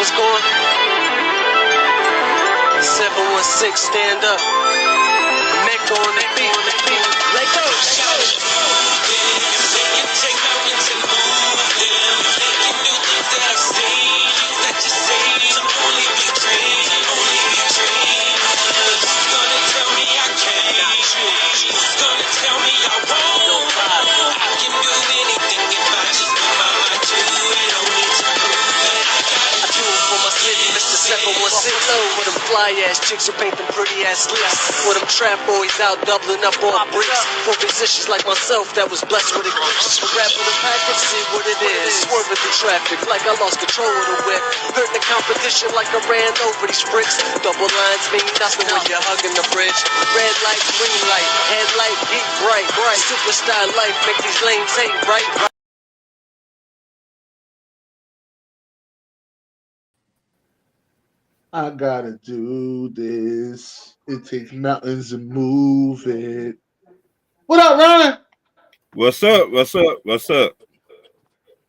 What's going? 716, stand up. Neck on the beat. Let go. With them fly ass chicks who paint them pretty ass lips. With them trap boys out doubling up on bricks. For musicians like myself that was blessed with a glitch. Rap with a package, see what it is. Swerving through traffic like I lost control of the whip. Hurt the competition like I ran over these bricks. Double lines mean nothing when you're hugging the bridge. Red light, green light, headlight, heat bright. Superstar life make these lanes hate right. I gotta do this. It takes mountains to move it. What up, Ryan? What's up? What's up? What's up?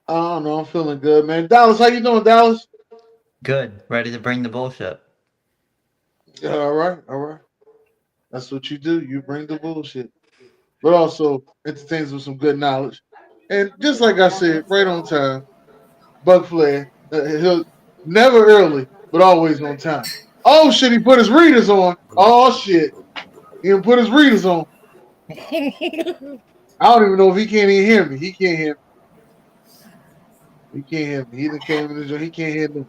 I don't know. I'm feeling good, man. Dallas, how you doing, Dallas? Good. Ready to bring the bullshit. Yeah, all right, all right. That's what you do. You bring the bullshit, but also entertains with some good knowledge. And just like I said, right on time. Buc Flair, he'll never early, but always on time. Oh shit, he put his readers on. Oh shit, he didn't put his readers on. I don't even know if he can't even hear me. He can't hear me. He can't hear me. He done came in the joint. He can't hear me.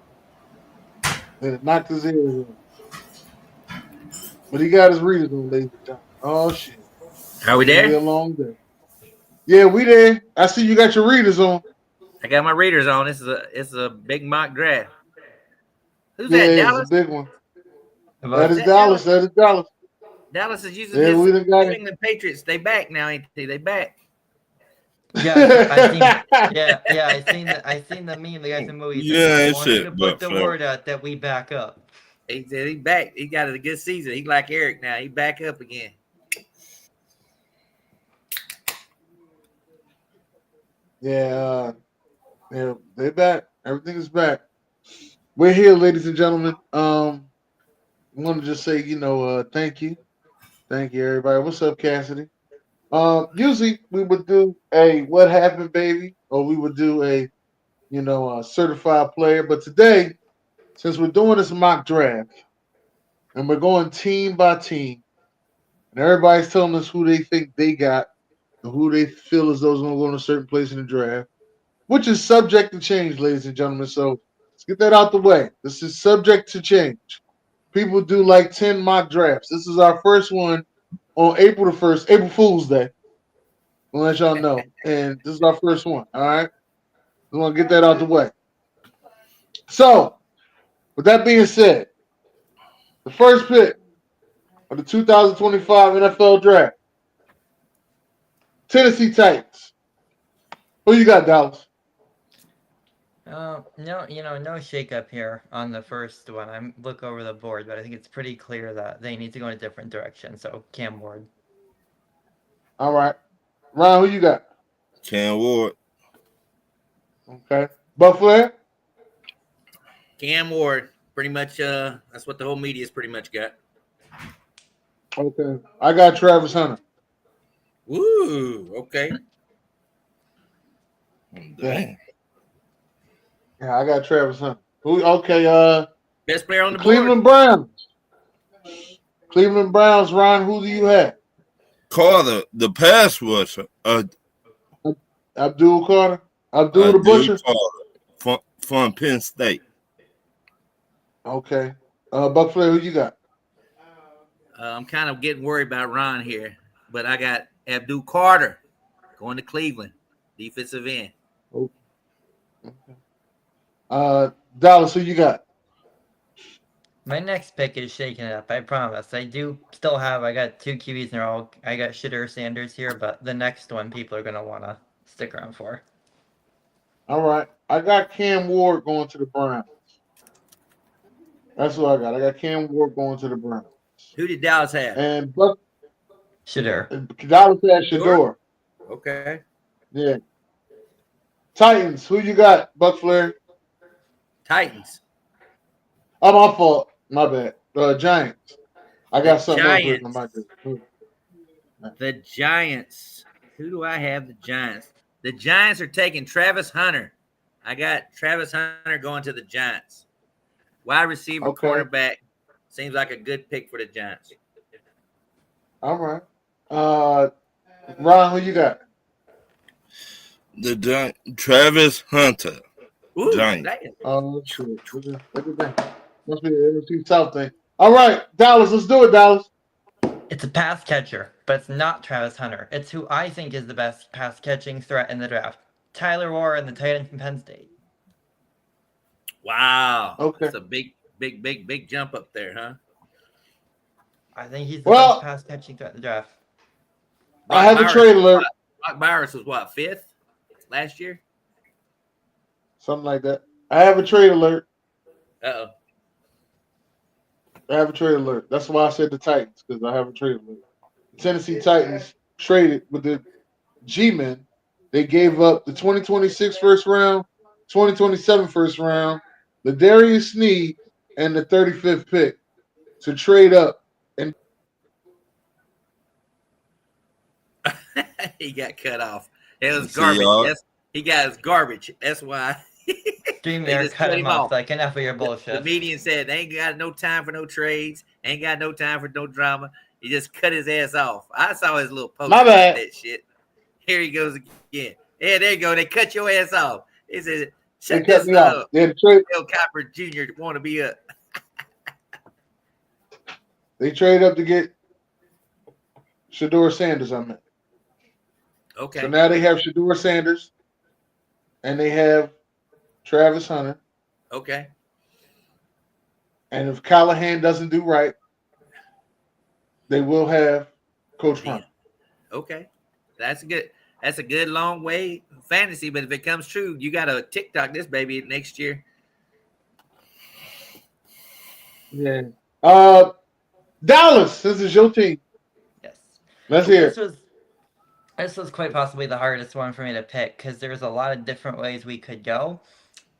And it knocked his ears on. But he got his readers on, ladies and gentlemen. Oh shit. Are we there? It'll be a long day. Yeah, we there. I see you got your readers on. I got my readers on. It's a big mock draft. Who's Yeah, that? it's Dallas? a big one. About That is that Dallas. That is Dallas. Dallas is using Yeah, his we done got New it. England Patriots. They back now, ain't they? They back. Yeah, I seen the meme. The guys in movies. Yeah, I want you shit, to Buc put the Flair. word out that we back up. He said he back. He got a good season. He like Eric now. He back up again. Yeah, they back. Everything is back. We're here, ladies and gentlemen. I want to just say, thank you, everybody. What's up, Cassidy? Usually we would do a "What Happened, Baby," or we would do a certified player. But today, since we're doing this mock draft and we're going team by team, and everybody's telling us who they think they got and who they feel as though is going to go in a certain place in the draft, which is subject to change, ladies and gentlemen. So let's get that out the way. This is subject to change. People do like 10 mock drafts. This is our first one on April the 1st, April Fool's Day. I'll let y'all know. And this is our first one. All right. We want to get that out the way. So, with that being said, the first pick of the 2025 NFL Draft, Tennessee Titans. Who you got, Dallas? No shakeup here on the first one. I look over the board, but I think it's pretty clear that they need to go in a different direction. So Cam Ward. All right. Ryan, who you got? Cam Ward. Okay. Buc Flair? Cam Ward. Pretty much. That's what the whole media's pretty much got. Okay. I got Travis Hunter. Woo. Okay. Damn. Yeah, I got Travis Hunter. Who? Okay. Best player on the Cleveland board. Browns. Cleveland Browns. Ron, who do you have? Carter, the pass rusher. Abdul Carter. Abdul the Butcher. Carter from Penn State. Okay. Buc Flair, who you got? I'm kind of getting worried about Ron here, but I got Abdul Carter going to Cleveland, defensive end. Okay. Dallas, who you got? My next pick is shaking it up. I promise. I do still have. I got two QBs in a row. I got Shitter Sanders here, but the next one people are gonna want to stick around for. All right. I got Cam Ward going to the Browns. That's what I got. I got Cam Ward going to the Browns. Who did Dallas have? And Shitter. Dallas had Shador. Okay. Yeah. Titans, who you got, Buc Flair? Titans. Oh, my fault. My bad. Giants. I The got something else written on Giants. my desk. The Giants. Who do I have? The Giants. The Giants are taking Travis Hunter. I got Travis Hunter going to the Giants. Wide receiver, Okay. cornerback. Seems like a good pick for the Giants. All right. Ron, who you got? The Travis Hunter. Ooh, Giant. damn. Oh, shit. Look at that. Must be the NFC South thing. All right, Dallas. Let's do it, Dallas. It's a pass catcher, but it's not Travis Hunter. It's who I think is the best pass catching threat in the draft. Tyler Warren, the tight end from Penn State. Wow. Okay. That's a big jump up there, huh? I think he's the best Well, pass catching threat in the draft. I Brock have a Bowers trade was alert. Brock Bowers was what, 5th last year? Something like that. I have a trade alert. Uh-oh. I have a trade alert. That's why I said the Titans, because I have a trade alert. The Tennessee Titans traded with the G-Men. They gave up the 2026 first round, 2027 first round, the Darius Sneed, and the 35th pick to trade up. And He got cut off. It was See garbage. y'all. He got his garbage. That's why Stream they there just cut cut him him off. off. Like, enough of your The bullshit. median said they ain't got no time for no trades, ain't got no time for no drama. He just cut his ass off. I saw his little post My about bad. that shit. Here he goes again. Yeah, there you go. They cut your ass off. He said, they shut cut this me off. They had to trade. Bill Copper Jr. want to be a They trade up to get Shador Sanders. I meant. okay. So now they have Shador Sanders, and they have Travis Hunter. Okay. And if Callahan doesn't do right, they will have Coach Damn. Hunt. Okay. That's a good long way fantasy, but if it comes true, you gotta TikTok this baby next year. Yeah. Dallas, this is your team. Yes. Let's So hear this it. was quite possibly the hardest one for me to pick because there's a lot of different ways we could go.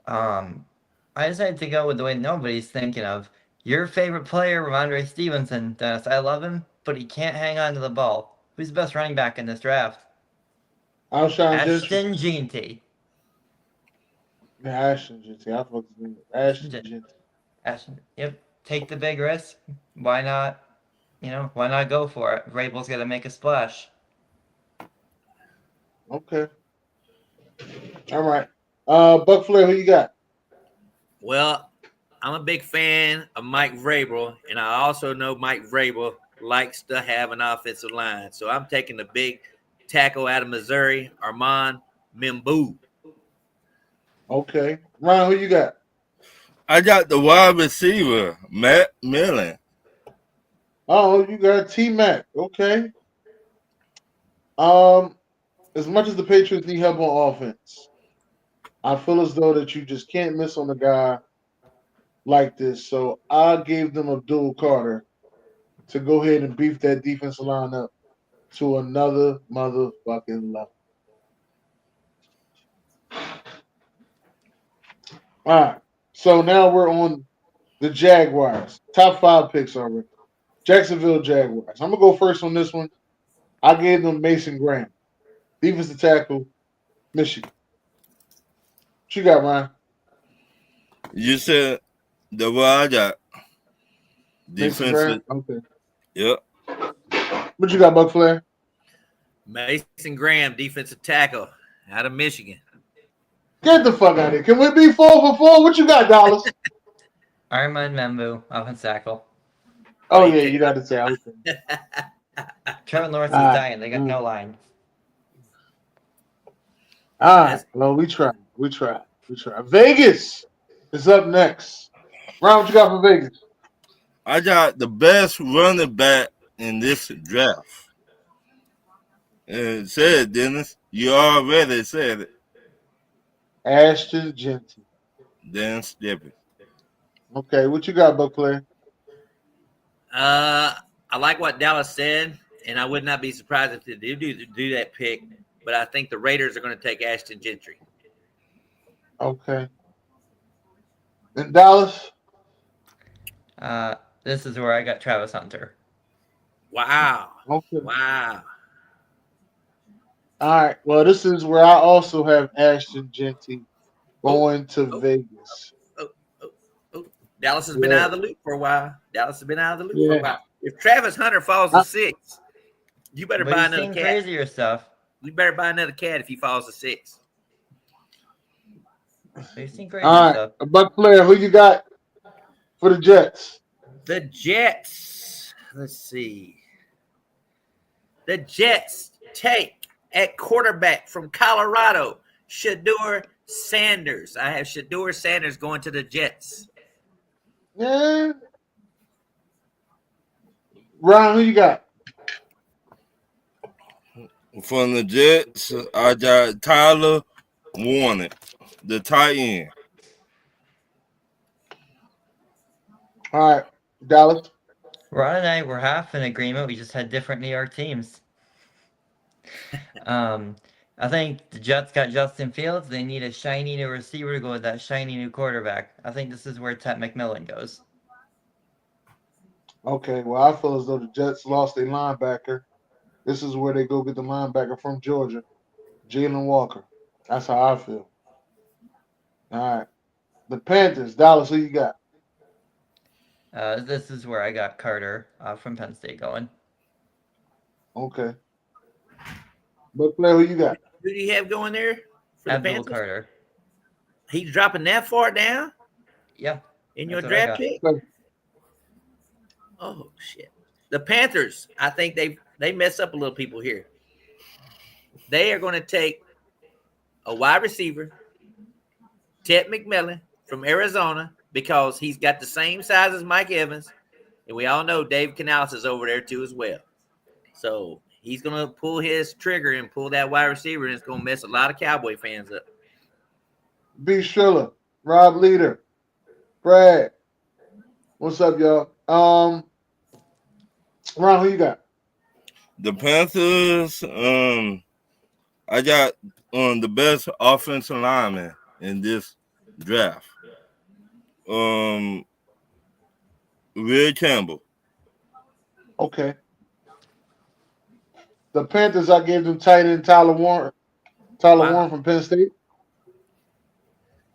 I decided to go with the way nobody's thinking of. Your favorite player, Ramondre Stevenson, Dennis. I love him, but he can't hang on to the ball. Who's the best running back in this draft? Alshon Gentry. Ashton Jeanty. Yeah, Ashton Gentry. I fucking name. Ashton Gentry. Ashton. Yep. Take the big risk. Why not? Why not go for it? Vrabel's got to make a splash. Okay. All right. Buc Flair, who you got? Well, I'm a big fan of Mike Vrabel, and I also know Mike Vrabel likes to have an offensive line. So I'm taking the big tackle out of Missouri, Armand Mimbu. Okay. Ron, who you got? I got the wide receiver, Matt Millen. Oh, you got T-Mac. Okay. As much as the Patriots need help on offense, I feel as though that you just can't miss on a guy like this. So I gave them Abdul Carter to go ahead and beef that defensive line up to another motherfucking level. All right. So now we're on the Jaguars. Top 5 picks already. Jacksonville Jaguars. I'm going to go first on this one. I gave them Mason Graham. Defensive tackle, Michigan. What you got, Ryan? You said the one I got. Mason Graham? Defensive. Okay. Yep. What you got, Buc Flair? Mason Graham, defensive tackle out of Michigan. Get the fuck out of here. Can we be 4 for 4? What you got, Dallas? Armand Membu, offense tackle. Oh, yeah, you got to say. Okay. Trevor Lawrence is All right. dying. They got no line. All right. Well, we tried. Vegas is up next. Ron, what you got for Vegas? I got the best running back in this draft. And it said, Dennis, you already said it. Ashton Gentry. Uh, Dan Steppy. Okay, what you got, Buc Flair? I like what Dallas said, and I would not be surprised if they do that pick. But I think the Raiders are going to take Ashton Gentry. Okay. And Dallas? This is where I got Travis Hunter. Wow. Okay. Wow. All right. Well, this is where I also have Ashton Genty going to oh, Vegas. oh, oh, oh. Dallas has been Yeah. out of the loop for a while. Dallas has been out of the loop for a Yeah. while. If Travis Hunter falls to 6, you better But buy he's another seen cat. crazier stuff. You better buy another cat if he falls to 6. He's seen crazier All right. stuff. Buc Flair, who you got for the Jets? The Jets. Let's see. The Jets take at quarterback from Colorado, Shedeur Sanders. I have Shedeur Sanders going to the Jets. Yeah. Ron, who you got? From the Jets, I got Tyler Warner, the tight end. All right. Dallas. Ron and I were half in agreement. We just had different New York teams. I think the Jets got Justin Fields. They need a shiny new receiver to go with that shiny new quarterback. I think this is where Ted McMillan goes. Okay. Well, I feel as though the Jets lost a linebacker. This is where they go get the linebacker from Georgia, Jalen Walker. That's how I feel. All right. The Panthers. Dallas, who you got? This is where I got Carter from Penn State going. Okay. Buc Flair, who you got? Who do you have going there for the Abdul Panthers? Carter. He's dropping that far down Yeah. in your That's what I draft got. pick? Oh, shit. The Panthers, I think they mess up a little people here. They are going to take a wide receiver, Ted McMillan from Arizona, because he's got the same size as Mike Evans. And we all know Dave Canales is over there too as well. So he's going to pull his trigger and pull that wide receiver, and it's going to mess a lot of Cowboy fans up. B. Striller, Rob Leader, Brad. What's up, y'all? Ron, who you got? The Panthers, I got the best offensive lineman in this draft. Will Campbell. Okay. The Panthers, I gave them tight end Tyler Warren. Tyler Warren from Penn State.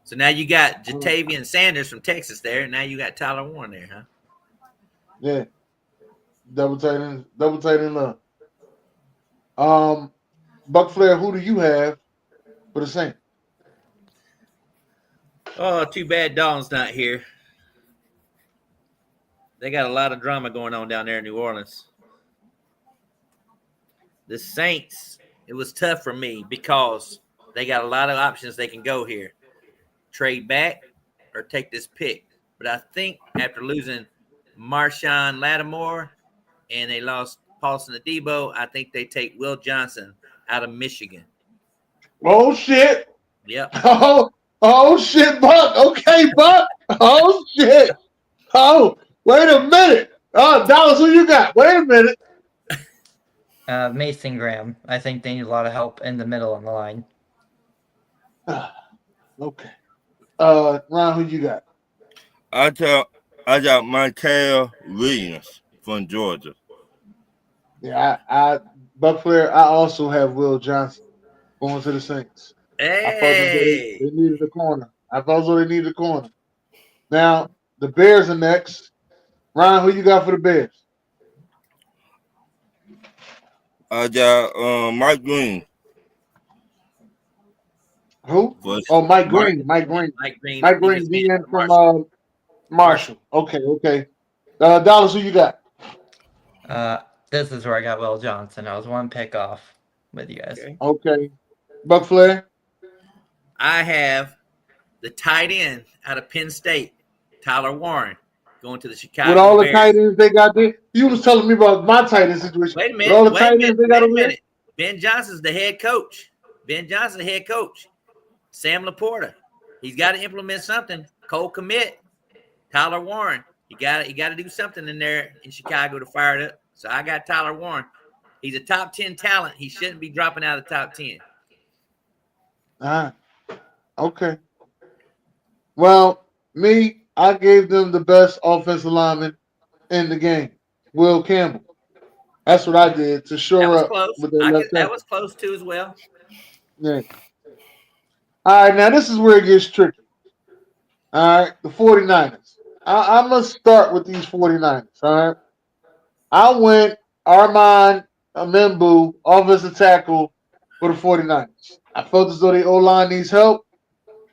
So now you got Jatavian Sanders from Texas there, and now you got Tyler Warren there, huh? Yeah. Double tight end love. Buc Flair, who do you have for the Saints? Oh, too bad Dalton's not here. They got a lot of drama going on down there in New Orleans. The Saints, it was tough for me because they got a lot of options they can go here. Trade back or take this pick. But I think after losing Marshawn Lattimore and they lost Paulson Adebo, I think they take Will Johnson out of Michigan. Oh, shit. Yep. Oh, shit, Buck. Okay, Buck. Oh, shit. Oh, wait a minute. Dallas, who you got? Wait a minute. Mason Graham. I think they need a lot of help in the middle on the line. Okay. Ron, who you got? I got Michael Williams from Georgia. Yeah, I Buc Flair, I also have Will Johnson going to the Saints. Hey. I thought they needed a corner. I thought they needed a corner. Now, the Bears are next. Ron, who you got for the Bears? I got Mike Green. Who? For, Oh, Mike Green. Mike Green, DN from Marshall. Okay. Dallas, who you got? This is where I got Will Johnson. I was one pick off with you guys. Okay. Buc Flair? I have the tight end out of Penn State, Tyler Warren, going to the Chicago With all Bears. the tight ends they got there? You was telling me about my tight end situation. Wait a minute. With all the tight ends they got over there? Ben Johnson's the head coach. Sam Laporta. He's got to implement something. Cole Kmet, Tyler Warren. You got to do something in there in Chicago to fire it up. So I got Tyler Warren. He's a top 10 talent. He shouldn't be dropping out of the top 10. Okay. Well, me, I gave them the best offensive lineman in the game, Will Campbell. That's what I did to That shore was up close. with their left That was tackle. close too as well. Yeah. All right, now this is where it gets tricky. All right, the 49ers. I must start with these 49ers. All right. I went Armand Amembu, offensive tackle for the 49ers. I felt as though the O line needs help.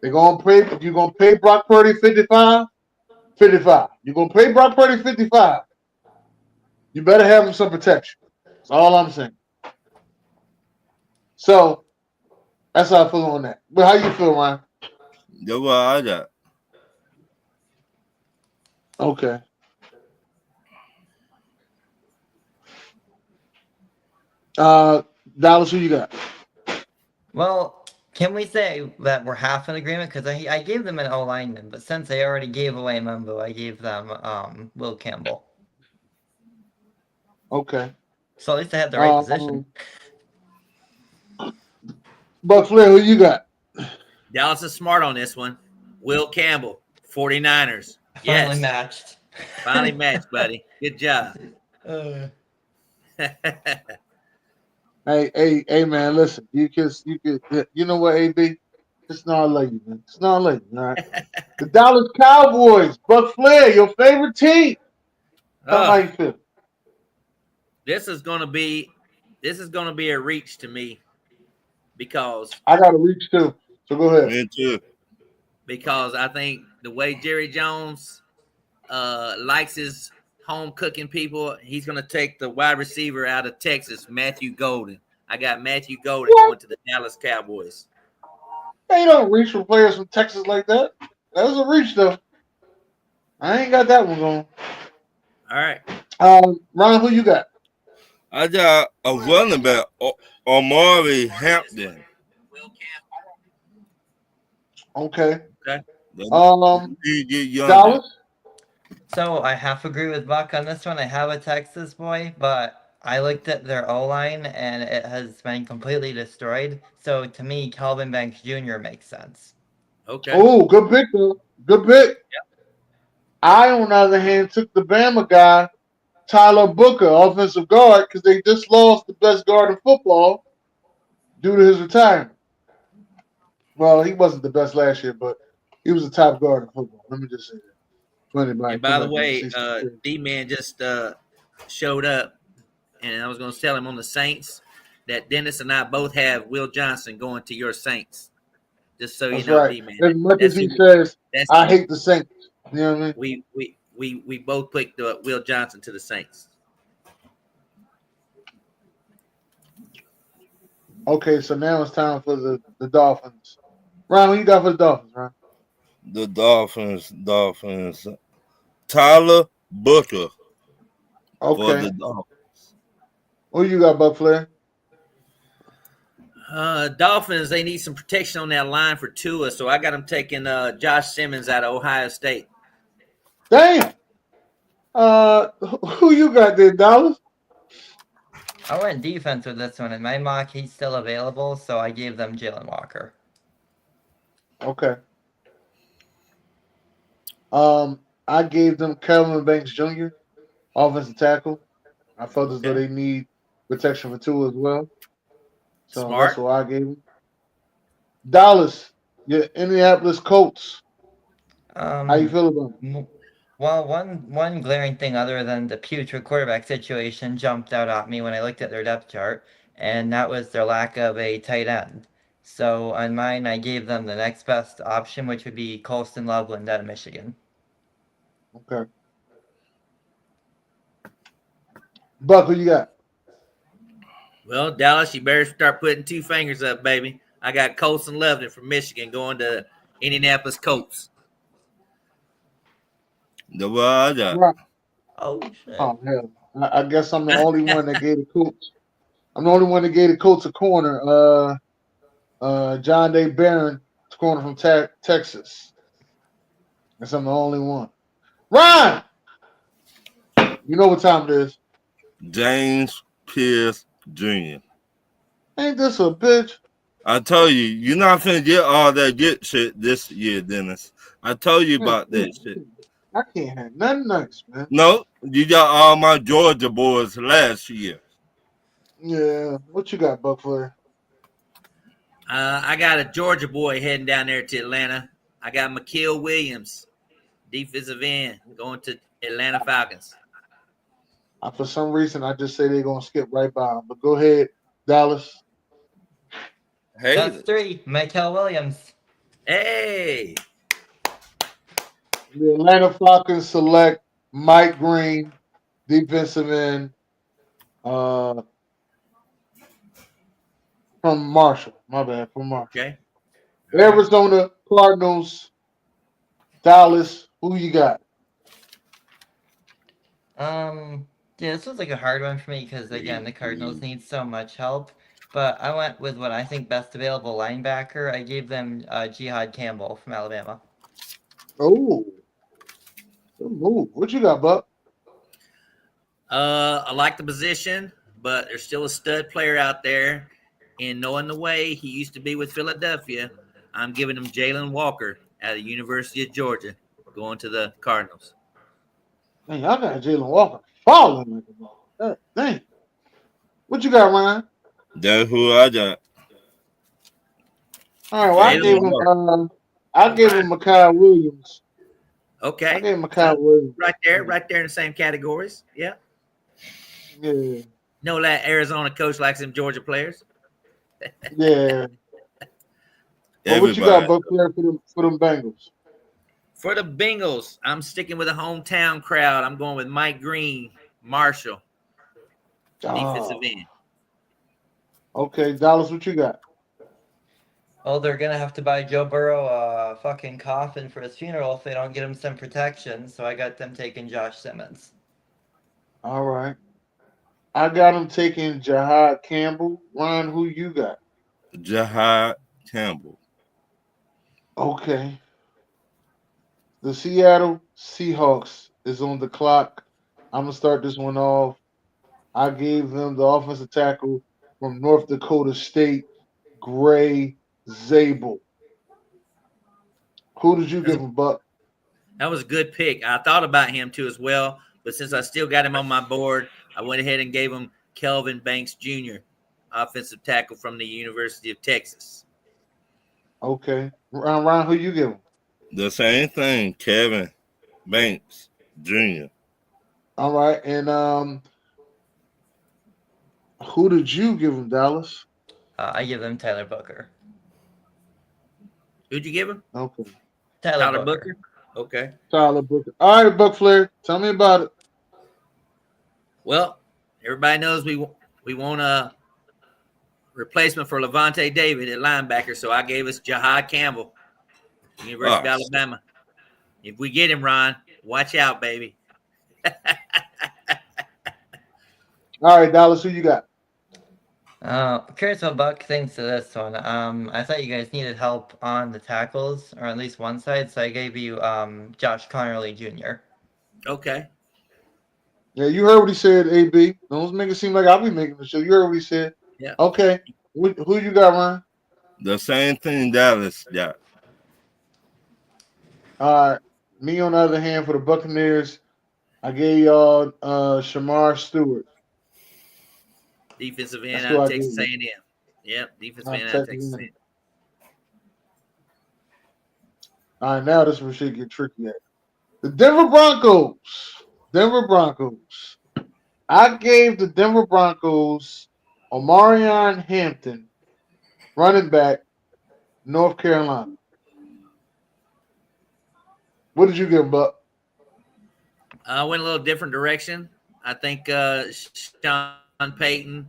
They're gonna pay if you're gonna pay Brock Purdy 55, 55. You're gonna pay Brock Purdy 55. You better have him some protection. That's all I'm saying. So that's how I feel on that. But how you feel, Ryan? That's what I got. Okay. Dallas, who you got? Well, can we say that we're half in agreement? Because I gave them an O lineman, but since they already gave away Mumbo, I gave them Will Campbell. Okay. So at least I had the right position. Buc Flair, who you got? Dallas is smart on this one. Will Campbell, 49ers. Finally Yes. matched. Finally matched, buddy. Good job. Hey, man, listen. You know what, AB? It's not like you, man. It's not like you, all right? The Dallas Cowboys, Buc Flair, your favorite team. Tell me how you feel. This is gonna be a reach to me because I got to reach too. So go ahead. Me too. because I think the way Jerry Jones likes his home cooking people, he's gonna take the wide receiver out of Texas, Matthew Golden. I got Matthew Golden going to the Dallas Cowboys. They don't reach for players from Texas like that. That was a reach though. I ain't got that one going. All right. Ron, who you got? I got a running back, Amari Hampton. Okay. Okay. He get younger. Dallas? So I half agree with Buck on this one. I have a Texas boy, but I looked at their O line and it has been completely destroyed. So to me, Calvin Banks Jr. makes sense. Okay. Oh, good pick though. Good pick. I, on the other hand, took the Bama guy, Tyler Booker, offensive guard, because they just lost the best guard in football due to his retirement. Well, he wasn't the best last year, but he was the top guard in football. Let me just say that. And by the way, D-Man just showed up, and I was going to tell him on the Saints that Dennis and I both have Will Johnson going to your Saints. Just so that's you know, right. D-Man. As much as he says, I hate the Saints. You know what I mean? We both picked Will Johnson to the Saints. Okay, so now it's time for the Dolphins. Ron, who you got for the Dolphins, Ron? The Dolphins. Tyler Booker. For Okay. the Dolphins. Who you got, Buc Flair? Dolphins, they need some protection on that line for Tua, so I got them taking Josh Simmons out of Ohio State. Damn. Who you got there, Dallas? I went defense with this one. In my mock, he's still available, so I gave them Jalen Walker. Okay. I gave them Calvin Banks Jr., offensive tackle. I felt as though they need protection for Tua as well. So Smart. that's what I gave them. Dallas, your Indianapolis Colts. How you feel about it? Well, one glaring thing other than the putrid quarterback situation jumped out at me when I looked at their depth chart, and that was their lack of a tight end. So on mine, I gave them the next best option, which would be Colston Loveland out of Michigan. Okay. Buck, who you got? Well, Dallas, you better start putting two fingers up, baby. I got Colston Loveland from Michigan going to Indianapolis Colts. The what I got. Right. Oh, shit. Oh, hell. I guess I'm the only one that gave the Colts. I'm the only one that gave the Colts a corner. John Day Barron, corner from Texas. Guess I'm the only one. Ron! You know what time it is. James Pierce Jr. Ain't this a bitch? I told you, you're not finna get all that good shit this year, Dennis. I told you Man, about that shit. I can't have nothing nice, man. No, you got all my Georgia boys last year. Yeah. What you got, Buc Flair? I got a Georgia boy heading down there to Atlanta. I got McKeel Williams, defensive end, going to Atlanta Falcons. For some reason, I just say they're gonna skip right by him. But go ahead, Dallas. That's Hey, 3. Michael Williams. Hey, The Atlanta Falcons select Mike Green, defensive end, uh, from Marshall. My bad, from Marshall. okay. All right. Arizona Cardinals, Dallas. Who you got? Yeah, this was like a hard one for me because again, the Cardinals need so much help. But I went with what I think best available linebacker. I gave them Jihad Campbell from Alabama. Oh, good move. What you got, Buck? I like the position, but there's still a stud player out there. And knowing the way he used to be with Philadelphia, I'm giving him Jalen Walker at the University of Georgia, going to the Cardinals. Man, y'all got Jalen Walker falling like a ball. Dang. What you got, Ryan? that's who I got. All right, well, Jalen I gave him Mekhi Williams. I Okay. gave him Mekhi Williams. Right there in the same categories. Yeah. Yeah, Know that Arizona coach likes them Georgia players. yeah. Well, what you got, Everybody. Buck Flair, for them Bengals? For the Bengals, I'm sticking with a hometown crowd. I'm going with Mike Green, Marshall, defensive Oh, end. okay, Dallas. What you got? Oh, they're gonna have to buy Joe Burrow a fucking coffin for his funeral if they don't get him some protection. So I got them taking Josh Simmons. All right, I got him taking Jihad Campbell. Ryan, who you got? Jihad Campbell. Okay, the Seattle Seahawks is on the clock. I'm gonna start this one off. I gave them the offensive tackle from North Dakota State, Gray Zabel. Who did you give him, Buck? That was a good pick. I thought about him too as well, but since I still got him on my board, I went ahead and gave him Kelvin Banks Jr., offensive tackle from the University of Texas. Okay, Ryan, who you give him? The same thing, Kevin Banks Jr. All right, and who did you give him, Dallas? I give them Tyler Booker. Who'd you give him? Okay, Tyler Booker. Okay. Tyler Booker. All right, Buck Flair, tell me about it. Well, everybody knows we want a replacement for Levante David at linebacker, so I gave us Jihad Campbell, University of Alabama. If we get him, Ron, watch out, baby. All right, Dallas, who you got? Curious what Buck thinks of this one. I thought you guys needed help on the tackles, or at least one side, so I gave you Josh Connerly Jr. Okay. Yeah, you heard what he said, AB. Don't make it seem like I'll be making the show. You heard what he said. Yeah. Okay, who you got, Ryan? The same thing Dallas got. All right, me on the other hand for the Buccaneers, I gave y'all Shamar Stewart. Defensive end That's out who I of Texas gave A&M. you. Yep, defensive end out of Texas Texas A&M. A&M. All right, now this one should get tricky. The Denver Broncos. Denver Broncos. I gave the Denver Broncos Omarion Hampton, running back, North Carolina. What did you give, Buck? I went a little different direction. I think Sean Payton,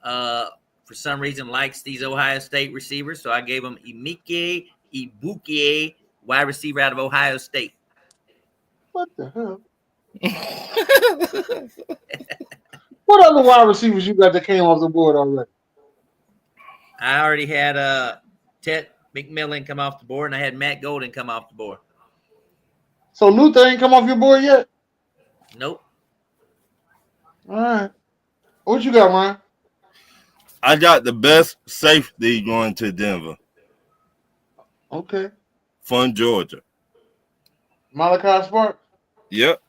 for some reason, likes these Ohio State receivers, so I gave him Emike Ibukie, wide receiver out of Ohio State. What the hell? What other wide receivers you got that came off the board already? I already had Ted McMillan come off the board, and I had Matt Golden come off the board. So Luther ain't come off your board yet? Nope. All right. What you got, Ryan? I got the best safety going to Denver Okay. from Georgia. Malachi Sparks. Yep.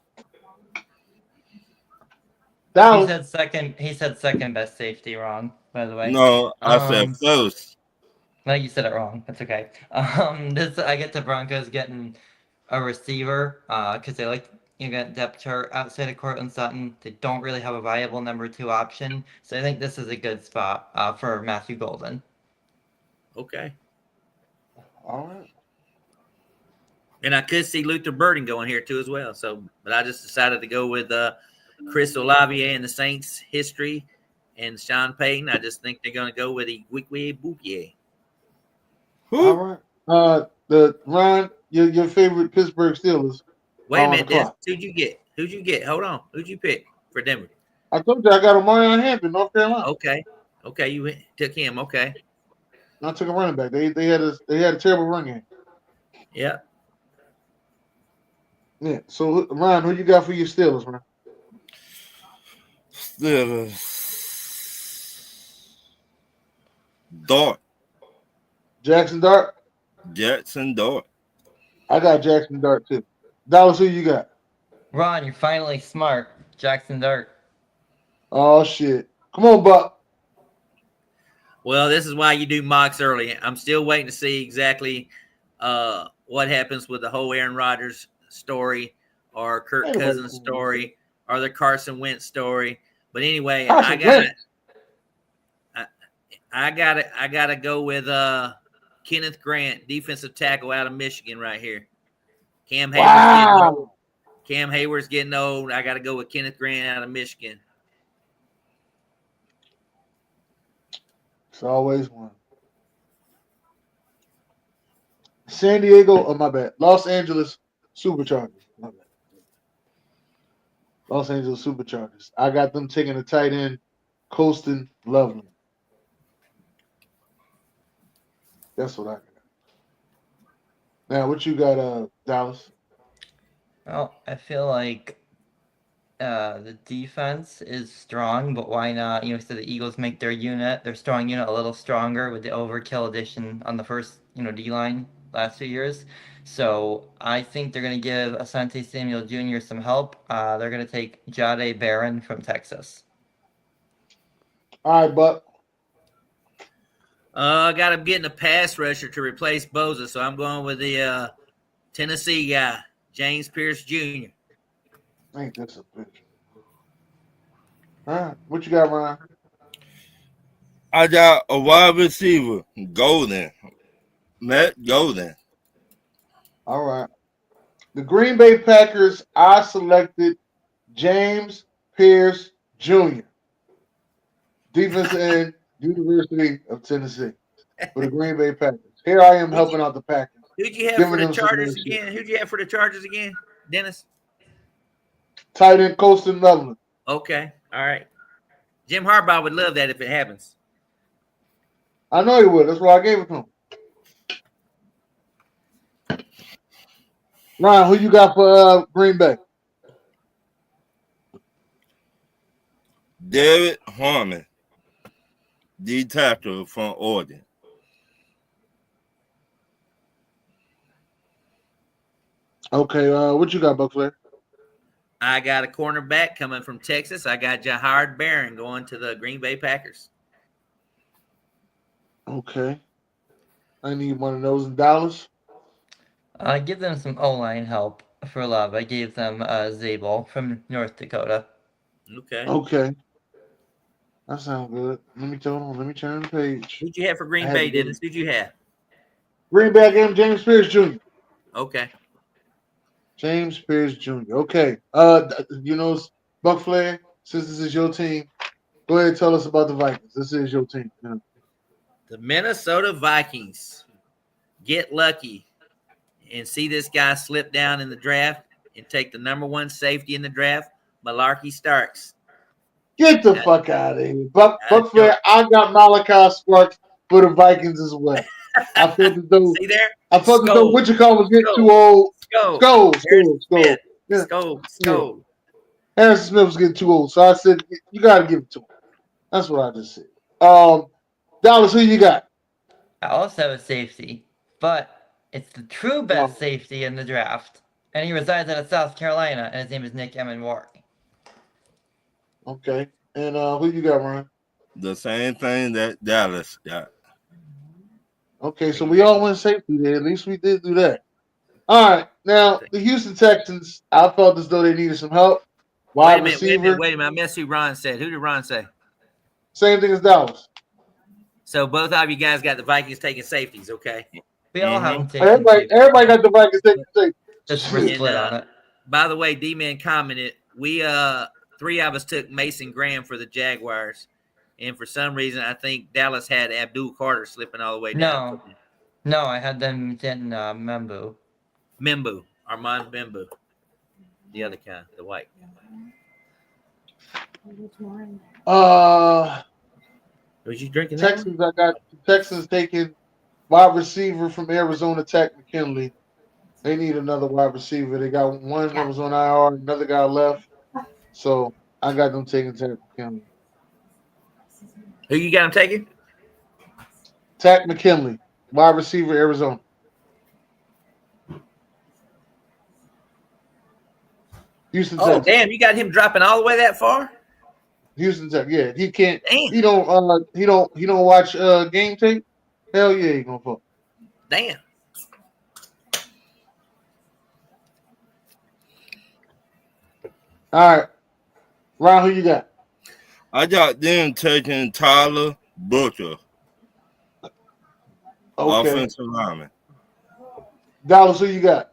Dallas. He said second best safety wrong, by the way. No, I said first. No, you said it wrong. That's okay. This I get the Broncos getting a receiver, because they like get depth chart outside of Cortland Sutton. They don't really have a viable number 2 option, so I think this is a good spot for Matthew Golden. Okay. All right. And I could see Luther Burden going here too as well. So, but I just decided to go with Chris Olave and the Saints history and Sean Payton. I just think they're going to go with the Weelkly Awards. All right. The Ryan, your favorite Pittsburgh Steelers. Wait a minute, Dennis. Who'd you get? Who'd you get? Hold on. Who'd you pick for Denver? I told you I got Omarion Hampton, North Carolina. Okay, you took him. Okay. I took a running back. They had a terrible run game. Yeah. Yeah. So Ryan, who you got for your Steelers, man? Steelers. Dart. Jackson Dart. Jackson Dart. I got Jackson Dart too. Dallas, who you got? Ron, you're finally smart. Jackson Dart. Oh shit! Come on, Buck. Well, this is why you do mocks early. I'm still waiting to see exactly what happens with the whole Aaron Rodgers story or Kirk Cousins story or the Carson Wentz story. But anyway, I gotta go with Kenneth Grant, defensive tackle out of Michigan, right here. Cam Hayward's getting old. I gotta go with Kenneth Grant out of Michigan. It's always one. San Diego, my bad. Los Angeles Superchargers. My bad. Los Angeles Superchargers. I got them taking a tight end, Colston Loveland. That's what I got. Now, what you got, Dallas? Well, I feel like the defense is strong, but why not? So the Eagles make their strong unit a little stronger with the overkill addition on the first, D-line last 2 years. So I think they're going to give Asante Samuel Jr. some help. They're going to take Jahdae Barron from Texas. All right, Buck. I got him getting a pass rusher to replace Bosa, so I'm going with the Tennessee guy, James Pierce Jr. Ain't this a bitch? All right, what you got, Ryan? I got a wide receiver, Golden. Matt Golden. All right. The Green Bay Packers, I selected James Pierce Jr., defensive end, University of Tennessee, for the Green Bay Packers. Here I am helping out the Packers. Who'd you have for the Chargers again? Who'd you have for the Chargers again, Dennis? Tight end Colston Loveland. Okay. All right. Jim Harbaugh would love that if it happens. I know he would. That's why I gave it to him. Ryan, who you got for Green Bay? David Harmon, D tackle from Oregon. Okay, what you got, Buc Flair? I got a cornerback coming from Texas. I got Jahdae Barron going to the Green Bay Packers. Okay. I need one of those in Dallas. I give them some O-line help for love. I gave them Zabel from North Dakota. Okay. Okay. That sounds good. Let me turn the page. Who'd you have for Green Bay, Dennis? Who'd you have? Green Bay, I gave him James Pierce Jr. Okay. James Pierce Jr. Okay. Buc Flair, since this is your team, go ahead and tell us about the Vikings. This is your team. Yeah. The Minnesota Vikings get lucky and see this guy slip down in the draft and take the number 1 safety in the draft, Malarkey Starks. Get the fuck out of here. Buc Flair, I got Malachi Sparks for the Vikings as well. I felt as though see there? I felt as though Wichita was getting too old. Skull. Harrison Smith was getting too old. So I said, you got to give it to him. That's what I just said. Dallas, who you got? I also have a safety, but it's the true best safety in the draft. And he resides out of South Carolina, and his name is Nick Emenwari. Okay. And who you got, Ryan? The same thing that Dallas got. Okay, so we all went safety there. At least we did do that. All right. Now, the Houston Texans, I felt as though they needed some help. Wide receiver. Wait a minute. I missed who Ron said. Who did Ron say? Same thing as Dallas. So both of you guys got the Vikings taking safeties, okay? We all have them taken. Everybody got the Vikings taking safety. Just we're split on it. By the way, D-Man commented, we three of us took Mason Graham for the Jaguars. And for some reason, I think Dallas had Abdul Carter slipping all the way down. No, I had them getting Armand Membu. The other kind, the white. Was you drinking Texans? I got the Texans taking wide receiver from Arizona, Tech McKinley. They need another wide receiver. They got one that was on IR, another guy left. So I got them taking Tech McKinley. Who you got them taking? Tech McKinley, wide receiver, Arizona. Houston Oh, Texans. damn! You got him dropping all the way that far? Houston Texans. Yeah, he can't. Damn. He don't watch game tape. Hell yeah, he gonna fuck. Damn. All right, Ron, who you got? I got them taking Tyler Booker, offensive lineman. Dallas, who you got?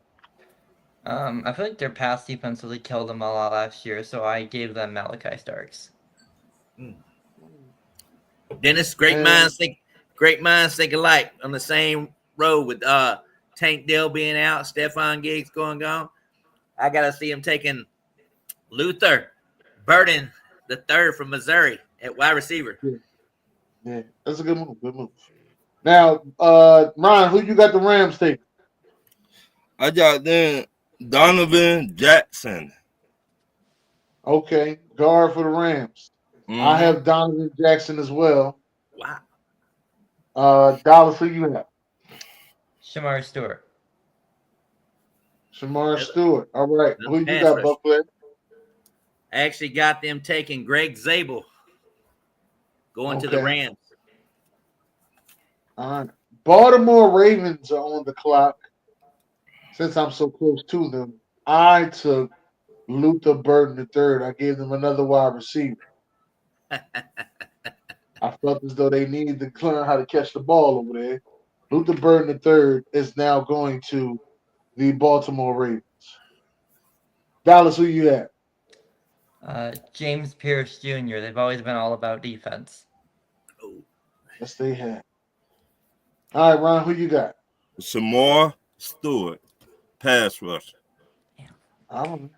I feel like their pass defense really killed them a lot last year, so I gave them Malachi Starks. Dennis, great minds think alike on the same road with Tank Dell being out, Stephon Diggs gone. I gotta see him taking Luther Burden the third from Missouri at wide receiver. Yeah, that's a good move. Good move. Now, Ron, who you got the Rams taking? I got them Donovan Jackson. Okay, guard for the Rams. Mm-hmm. I have Donovan Jackson as well. Wow. Dallas, who you have? Shamar Stewart. All right. Who you got, Buc Flair? I actually got them taking Greg Zabel going to the Rams. All right. Baltimore Ravens are on the clock. Since I'm so close to them, I took Luther Burden III. I gave them another wide receiver. I felt as though they needed to learn how to catch the ball over there. Luther Burden III is now going to the Baltimore Ravens. Dallas, who you have? James Pierce Jr. They've always been all about defense. Yes, they have. All right, Ron, who you got? Shamar Stewart, pass rusher. I don't know.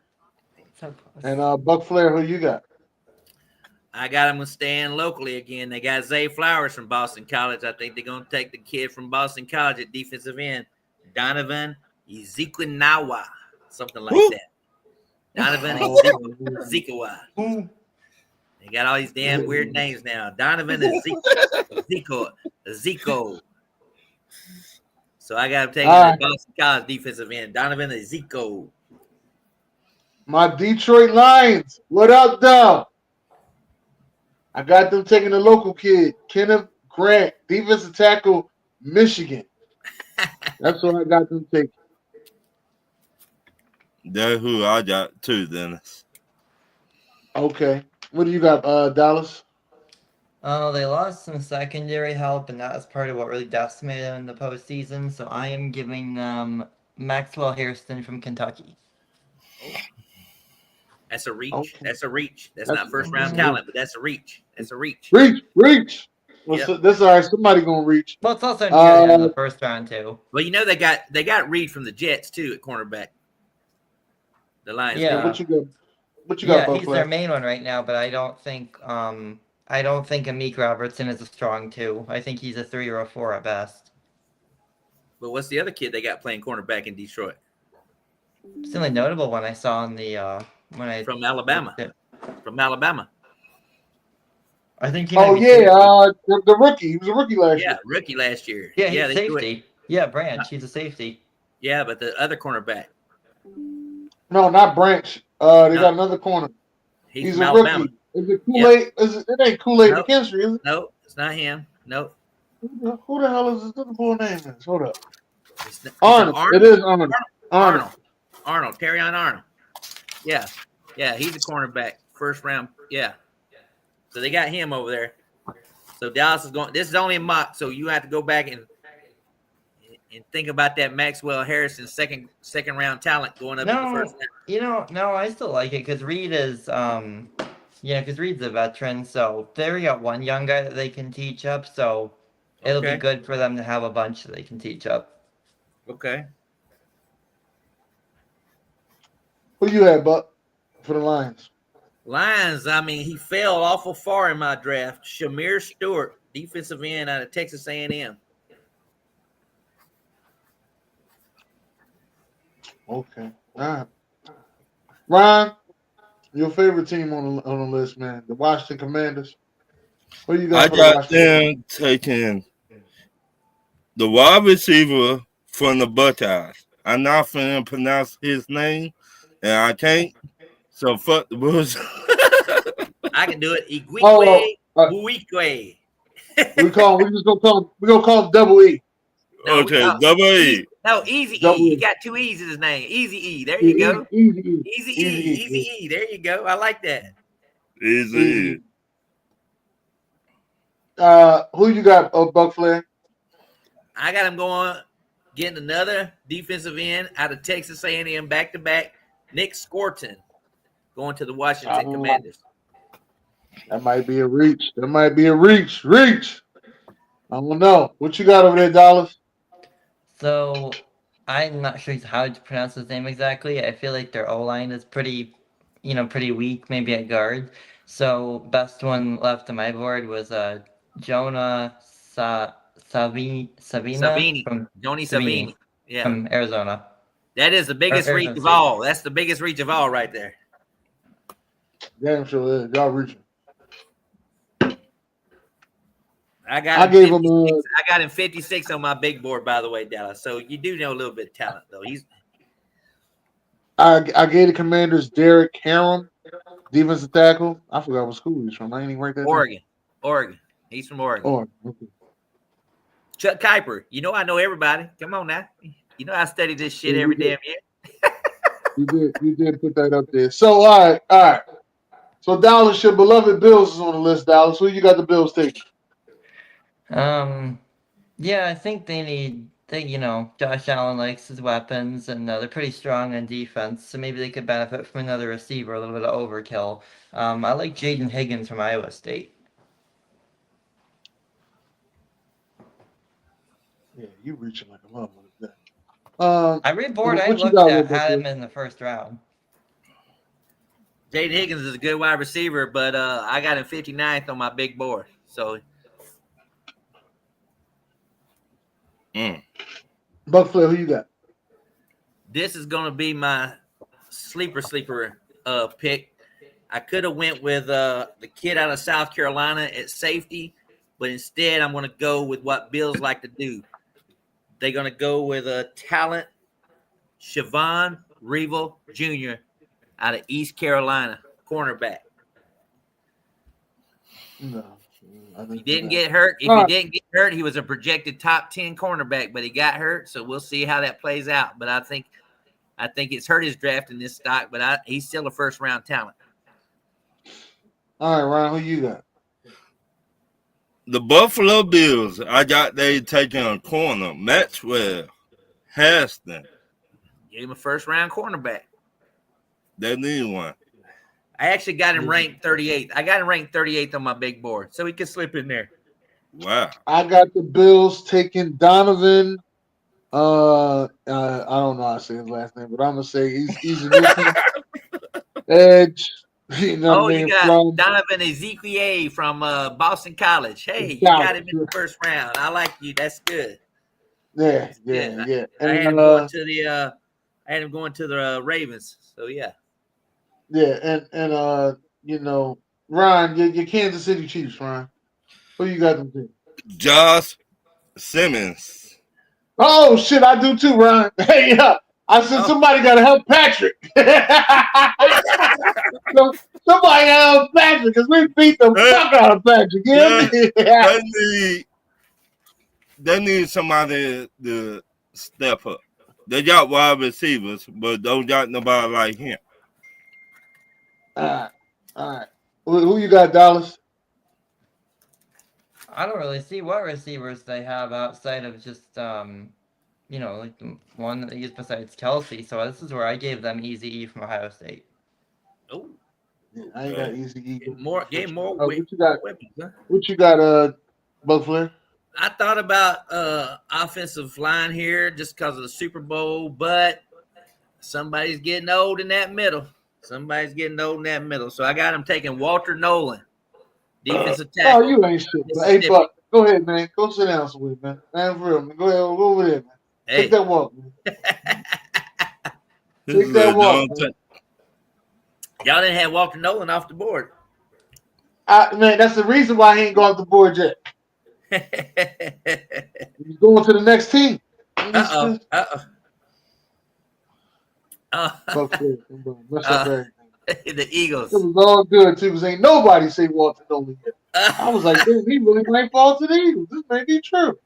And Buc Flair, who you got? I got them staying locally again. They got Zay Flowers from Boston College. I think they're going to take the kid from Boston College at defensive end, Donovan Ezekinawa, something like that. Donovan Ezekinawa. They got all these damn weird names now. Donovan Ezeko. So I got him taking the Boston College defensive end, Donovan Ezeko. My Detroit Lions. What up, though? I got them taking the local kid, Kenneth Grant, defensive tackle, Michigan. That's what I got them taking. That's who I got too, Dennis. Okay. What do you got, Dallas? Oh, they lost some secondary help, and that was part of what really decimated them in the postseason. So I am giving them Maxwell Hairston from Kentucky. That's a reach. Okay. That's a reach. That's not first round talent, but that's a reach. That's a reach. Reach. Well, so that's all right. Somebody gonna reach. Well, it's also in the first round too. Well, you know they got Reed from the Jets too at cornerback. The Lions. Yeah. What you got? Yeah, he's their main one right now, but I don't think Amik Robertson is a strong 2. I think he's a 3 or a 4 at best. But what's the other kid they got playing cornerback in Detroit? It's the only notable one I saw in the from Alabama. From Alabama. I think he might Oh be yeah, safety. the rookie. He was a rookie last Yeah, year. rookie last year. Yeah, Yeah, he's they do it. safety. Yeah, Branch. He's a safety. Yeah, but the other cornerback. No, not Branch. They No, got another corner. he's He's from a Alabama. rookie. Is it Yep. Kool-Aid? It ain't Kool-Aid Nope. McKinstry, is it? Nope. It's not him. Nope. Who the hell is this little boy name is? Hold up. It's an Arnold. It Arnold. is Arnold. Arnold. Arnold. Terrion Arnold. Yeah. Yeah, he's a cornerback. First round. Yeah. So they got him over there. So Dallas is going. This is only a mock, so you have to go back and think about that Maxwell Harrison second round talent going up in the first round. No, I still like it because Reed is because Reed's a veteran, so they already got one young guy that they can teach up, so it'll be Okay. good for them to have a bunch that they can teach up. Okay. Who you had, Buck, for the Lions? Lions, I mean, he fell awful far in my draft. Shamir Stewart, defensive end out of Texas A&M. Okay. All right. Ryan, your favorite team on the list, man. The Washington Commanders. What do you got I for the got Washington? them taking the wide receiver from the Buckeyes. I'm not finna pronounce his name, and I can't. So fuck the Bulls. I can do it. Igwe Oh, Buikwe. we gonna call him Double E. No, we Okay, call double E. No, Easy Double E. He E. got two E's in his name. Easy E. There you go. Easy E. Easy E. There you go. I like that. Easy Easy. E. Who you got, Buc Flair? I got him going, getting another defensive end out of Texas A&M back-to-back. Nick Scorton going to the Washington Commanders. That might be a reach. Reach. I don't know. What you got over there, Dallas? So I'm not sure how to pronounce his name exactly. I feel like their O-line is pretty weak, maybe at guard. So best one left on my board was Jonah Savina Savini. from Joni Savini Savini. Yeah. from Arizona. That is the biggest reach Arizona of State. all. That's the biggest reach of all right there. Damn sure is. Y'all reaching. I got him 56 on my big board, by the way, Dallas. So you do know a little bit of talent, though. I gave the Commanders Derek Harum, defensive tackle. I forgot what school he's from. I ain't even write that down. Oregon. He's from Oregon. Okay. Chuck Kuiper. You know I know everybody. Come on now. You know I study this shit every damn year. You did put that up there. So all right. So Dallas, your beloved Bills is on the list. Dallas, who you got the Bills taking? Yeah, I think Josh Allen likes his weapons, and they're pretty strong on defense, so maybe they could benefit from another receiver, a little bit of overkill. I like Jaden Higgins from Iowa State. Yeah, you reaching like a motherfucker. I read board. I what you looked got at with had this? him in the first round. Jaden Higgins is a good wide receiver, but I got him 59th on my big board. So Buc Flair, who you got? this is gonna be my sleeper pick. I could have went with the kid out of South Carolina at safety, but instead I'm gonna go with what Bills like to do. They're gonna go with a talent, Siobhan Revel Jr. out of East Carolina, cornerback. No. He didn't get hurt. If he didn't get hurt, he was a projected top 10 cornerback, but he got hurt, so we'll see how that plays out. But I think it's hurt his draft in this stock, but he's still a first-round talent. All right, Ryan, who you got? The Buffalo Bills. I got they taking a corner. Maxwell Harrison. Give him a first-round cornerback. They need one. I actually got him ranked 38th. I got him ranked 38th on my big board, so he could slip in there. Wow. I got the Bills taking Donovan. I don't know how to say his last name, but I'm gonna say he's a new edge. You know you got Donovan Ezekiel from Boston College. Hey, you got him in the first round. I like you. That's good. Yeah. And I had him going to the Ravens. So yeah. Yeah, and Ryan, your Kansas City Chiefs, Ryan. Who you got them to? Josh Simmons. Oh shit, I do too, Ryan. Hey, yeah. I said Oh. somebody got to help Patrick. So, somebody got to help Patrick because we beat the fuck out of Patrick. You hear me? They need somebody to step up. They got wide receivers, but don't got nobody like him. All right. Who you got, Dallas? I don't really see what receivers they have outside of just like the one that they use besides Kelsey. So this is where I gave them Easy E from Ohio State. Oh, Yeah, I ain't got Easy E. What you got? weapons, huh? What you got, Buc Flair? I thought about offensive line here just because of the Super Bowl, but somebody's getting old in that middle. So I got him taking Walter Nolan, defensive tackle. Oh, you ain't shit. Hey, Buck, go ahead, man. Go sit down somewhere, man. Man, for real, man. Go ahead, go over there, man. Take that walk, man. Take that walk, man. Y'all didn't have Walter Nolan off the board. Man, that's the reason why he ain't go off the board yet. He's going to the next team. Uh-oh. The Eagles. It was all good too, because ain't nobody say Walter Nolan yet. I was like, dude, he really might fall to the Eagles. This may be true.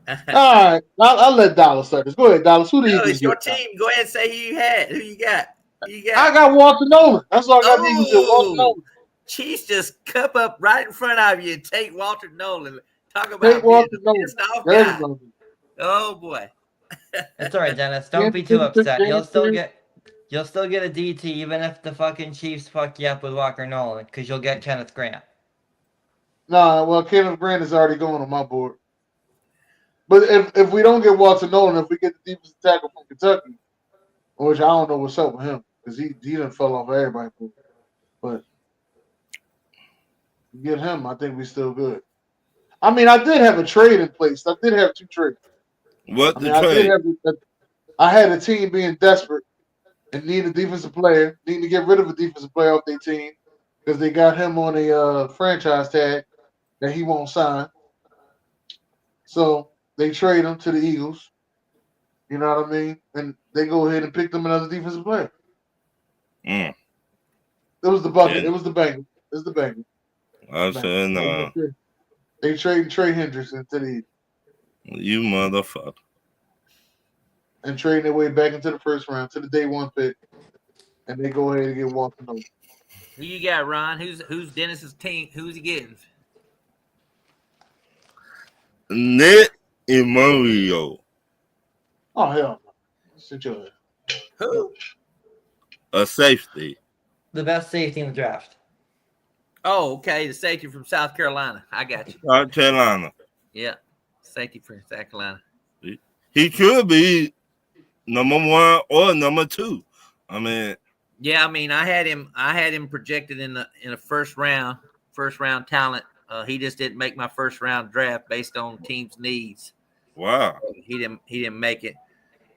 All right, I'll let Dallas start this. Go ahead, Dallas. Who the Eagles? It's your team. Go ahead and say who you got. I got Walter Nolan. That's all I got. The Eagles did. Walter Nolan. Chiefs just cup up right in front of you and take Walter Nolan. Talk about being a pissed off guy. Oh boy. It's all right, Dennis. Don't be too upset. You'll still get a DT even if the fucking Chiefs fuck you up with Walker Nolan, because you'll get Kenneth Grant. Nah, well, Kenneth Grant is already going on my board. But if we don't get Walter Nolan, if we get the defensive tackle from Kentucky, which I don't know what's up with him, because he done fell off everybody. But get him, I think we still good. I mean, I did have a trade in place. I did have two trades. Trade? I had a team being desperate and need a defensive player, needing to get rid of a defensive player off their team because they got him on a franchise tag that he won't sign. So they trade him to the Eagles. You know what I mean? And they go ahead and pick them another defensive player. It was the Bucket. It was the Bengals. It's the Bengals. I said no. They traded Trey Hendrickson to the Eagles. You motherfucker. And trading their way back into the first round to the day one pick. And they go ahead and get Walter Nolan. Who you got, Ron? Who's Dennis's team? Who's he getting? Nick Emorio. Oh, hell no. Sit your head. Who? A safety. The best safety in the draft. Oh, okay. The safety from South Carolina. I got you. South Carolina. Yeah. Safety from South Carolina. He could be number one or number two. Yeah, I had him projected in a first round talent. He just didn't make my first round draft based on teams' needs. Wow. He didn't make it.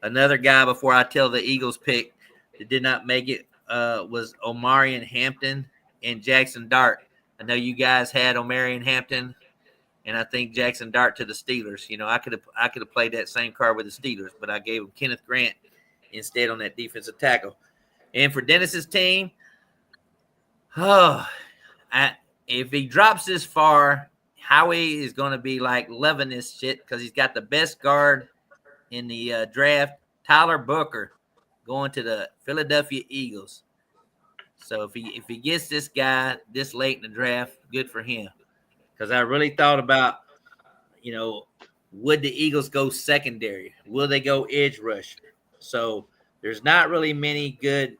Another guy before I tell the Eagles pick that did not make it was Omarion Hampton and Jackson Dart. I know you guys had Omarion Hampton, and I think Jackson Dart to the Steelers. You know, I could have played that same card with the Steelers, but I gave him Kenneth Grant instead on that defensive tackle. And for Dennis's team, if he drops this far, Howie is going to be like loving this shit because he's got the best guard in the draft, Tyler Booker, going to the Philadelphia Eagles. So if he gets this guy this late in the draft, good for him. Because I really thought about, would the Eagles go secondary? Will they go edge rush? So there's not really many good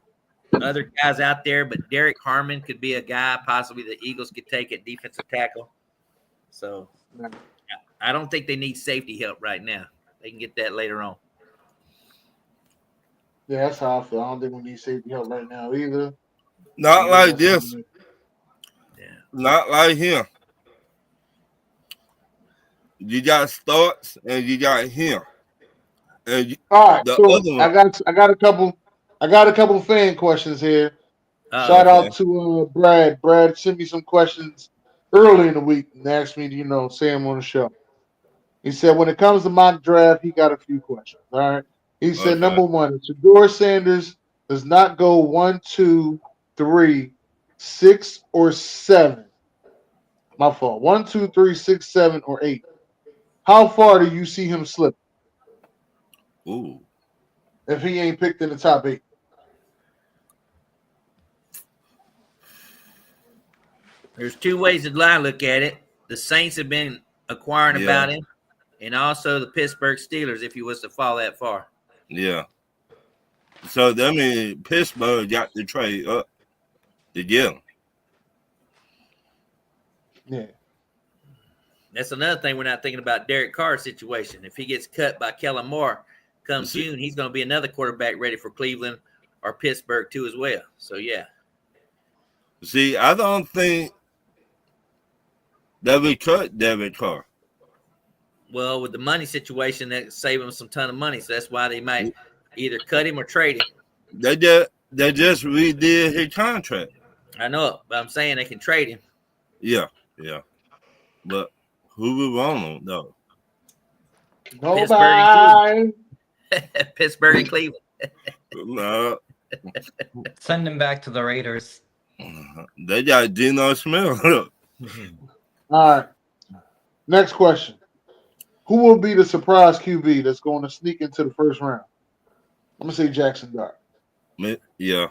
other guys out there, but Derek Harmon could be a guy possibly the Eagles could take at defensive tackle. So I don't think they need safety help right now. They can get that later on. Yeah, that's how I feel. I don't think we need safety help right now either. Not like this. Yeah. Not like him. You got Starks and you got him. And all right, so I got a couple fan questions here. Shout Okay. out to Brad. Brad sent me some questions early in the week and asked me to, say him on the show. He said when it comes to mock draft, he got a few questions. All right. He said Okay. number one, if Shador Sanders does not go 1, 2, 3, 6, or 7. My fault. 1, 2, 3, 6, 7, or 8. How far do you see him slip Ooh. if he ain't picked in the top 8? There's two ways that I look at it. The Saints have been acquiring Yeah. about him, and also the Pittsburgh Steelers if he was to fall that far. Yeah. So that means Pittsburgh got to trade up to get him. Yeah. That's another thing we're not thinking about Derek Carr's situation. If he gets cut by Kellen Moore come June, he's going to be another quarterback ready for Cleveland or Pittsburgh too as well. So, yeah. See, I don't think that we cut Derek Carr. Well, with the money situation, that save him some ton of money. So that's why they might either cut him or trade him. They just redid his contract. I know it, but I'm saying they can trade him. Yeah. But who would want him though? Nobody. Pittsburgh and Cleveland. No. Send him back to the Raiders. They got Geno Smith. All right. Next question. Who will be the surprise QB that's going to sneak into the first round? I'm going to say Jackson Dart. Yeah.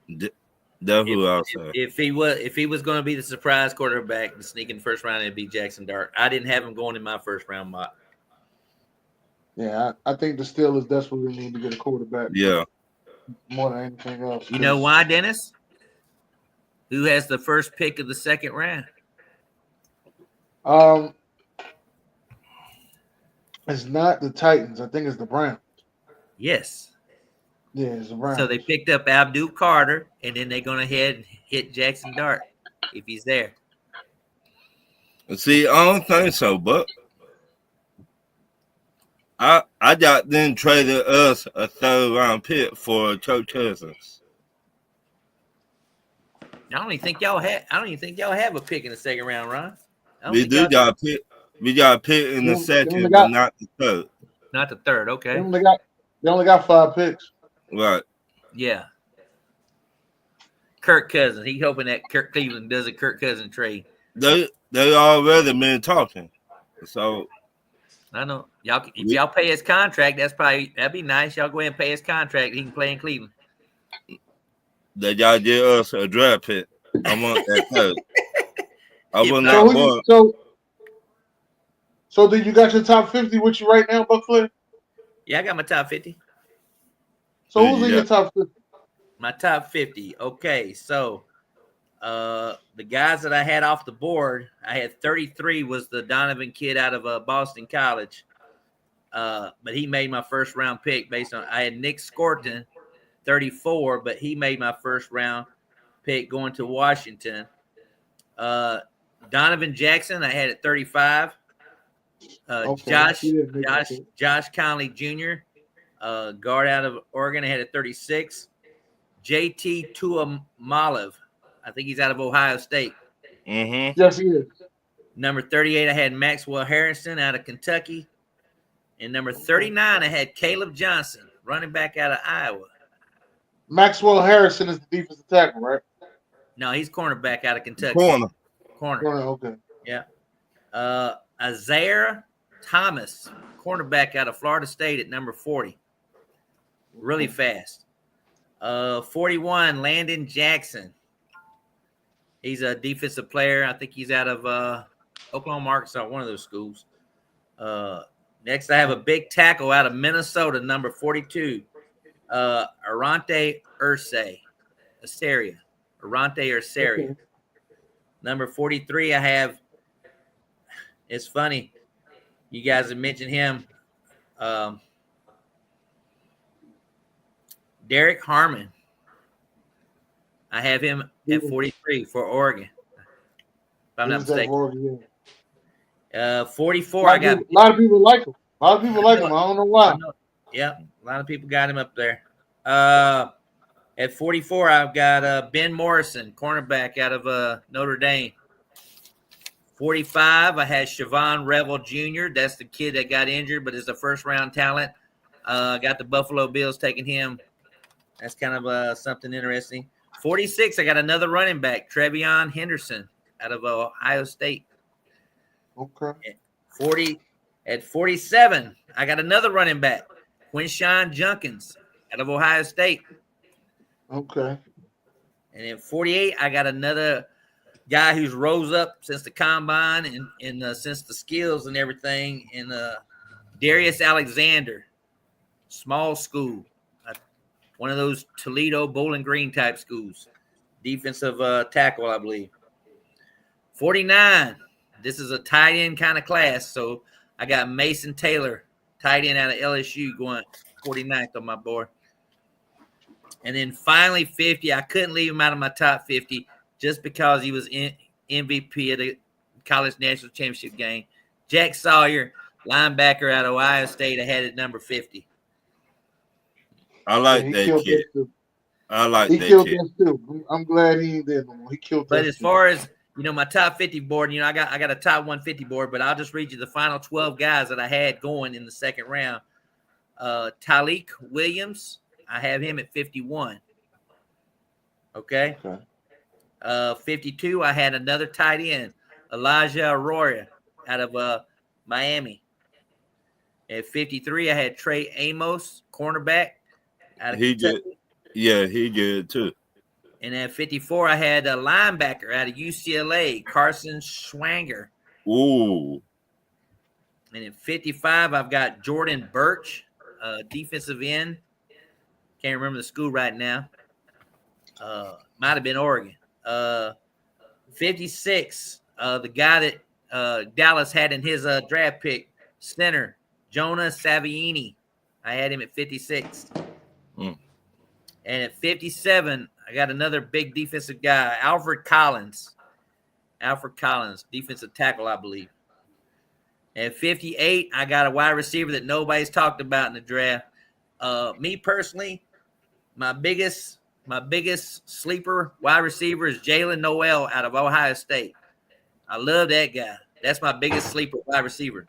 That's who I'll say. If he was going to be the surprise quarterback and sneak in the first round, it'd be Jackson Dart. I didn't have him going in my first round mock. Yeah, I think the Steelers desperately need to get a quarterback. Yeah. More than anything else. You know why, Dennis? Who has the first pick of the second round? It's not the Titans. I think it's the Browns. Yes. Yeah, it's the Browns. So they picked up Abdul Carter, and then they're going to head and hit Jackson Dart if he's there. See, I don't think so, but I got them traded us a 3rd round pick for Kirk Cousins. I don't even think y'all have a pick in the second round, Ron. We got a pick. We got a pick in the second, but not the 3rd. Not the 3rd, okay. They only got 5 picks. Right. Yeah. Kirk Cousins. He's hoping that Cleveland does a Kirk Cousins trade. They already been talking. So I know. Y'all if y'all pay his contract, that'd be nice. Y'all go ahead and pay his contract. He can play in Cleveland. They gotta get us a draft pick. I want that 3rd. I will not So do you got your top 50 with you right now, Buc Flair? Yeah, I got my top 50. So who's in your top 50? My top 50. Okay, so the guys that I had off the board, I had 33 was the Donovan kid out of Boston College. But he made my first round pick based on I had Nick Scorton, 34, but he made my first round pick going to Washington. Donovan Jackson, I had at 35. Josh Conley Jr., guard out of Oregon, I had at 36. JT Tuamalev, I think he's out of Ohio State. Mm-hmm. Yes, he is. Number 38, I had Maxwell Harrison out of Kentucky. And number 39, I had Caleb Johnson, running back out of Iowa. Maxwell Harrison is the defensive tackle, right? No, he's cornerback out of Kentucky. Corner. Okay. Yeah. Isaiah Thomas, cornerback out of Florida State at number 40. Really fast. 41, Landon Jackson. He's a defensive player. I think he's out of Oklahoma, Arkansas, one of those schools. Next, I have a big tackle out of Minnesota, number 42, Arante Arce. Okay. Number 43, I have, it's funny, you guys have mentioned him, Derek Harmon. I have him at 43 for Oregon, if I'm not mistaken. 44, I got a lot of people like him. A lot of people like him. I don't know why. Yeah, a lot of people got him up there. At 44, I've got Ben Morrison, cornerback out of Notre Dame. 45, I had Siobhan Revel Jr. That's the kid that got injured, but is a first-round talent. Got the Buffalo Bills taking him. That's kind of something interesting. 46, I got another running back, Trevion Henderson out of Ohio State. Okay. At 47, I got another running back, Quinshawn Junkins out of Ohio State. Okay. And at 48, I got another guy who's rose up since the combine and since the skills and everything. And Darius Alexander, small school, one of those Toledo Bowling Green type schools, defensive tackle, I believe. 49, this is a tight end kind of class. So I got Mason Taylor, tight end out of LSU, going 49th on my board. And then finally 50, I couldn't leave him out of my top 50 just because he was MVP of the college national championship game. Jack Sawyer, linebacker out of Ohio State, I had at number 50. I like that kid. I like that kid. He killed us too. I'm glad he ain't there no more. He killed us. But as far as my top 50 board, I got a top 150 board, but I'll just read you the final 12 guys that I had going in the second round. Tyleik Williams, I have him at 51. Okay. 52, I had another tight end, Elijah Arroyo out of Miami. At 53, I had Trey Amos, cornerback out of Kentucky. He good too. And at 54, I had a linebacker out of UCLA, Carson Schwanger. Ooh. And at 55, I've got Jordan Birch, defensive end. Can't remember the school right now. Might have been Oregon. 56, the guy that Dallas had in his draft pick, center, Jonah Saviini. I had him at 56. And at 57, I got another big defensive guy, Alfred Collins. Defensive tackle, I believe. At 58, I got a wide receiver that nobody's talked about in the draft. Me personally, my biggest sleeper wide receiver is Jalen Noel out of Ohio State. I love that guy. That's my biggest sleeper wide receiver.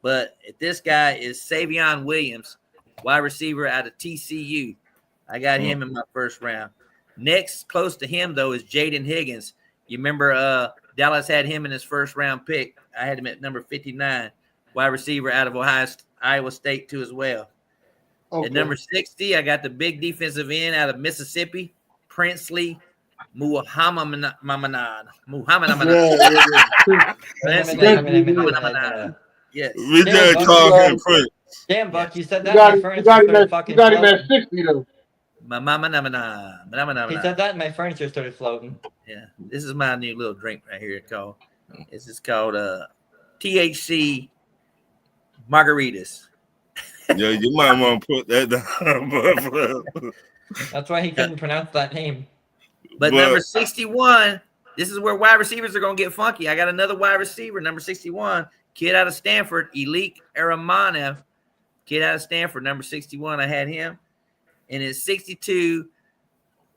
But this guy is Savion Williams, wide receiver out of TCU. I got him in my first round. Next, close to him, though, is Jaden Higgins. You remember Dallas had him in his first round pick. I had him at number 59, wide receiver out of Iowa State, too, as well. Okay. At number 60, I got the big defensive end out of Mississippi, Princely Muhammad. Yes. We just call him Prince. Damn, Buck, you said that and my furniture started fucking floating. You got him at 60, though. He said that and my furniture started floating. Yeah. This is my new little drink right here. This is called THC margaritas. Yeah, you might want to put that down. That's why he couldn't pronounce that name. But number 61, this is where wide receivers are going to get funky. I got another wide receiver, number 61, kid out of Stanford, Elik Aramanev, kid out of Stanford, number 61. I had him. And at 62,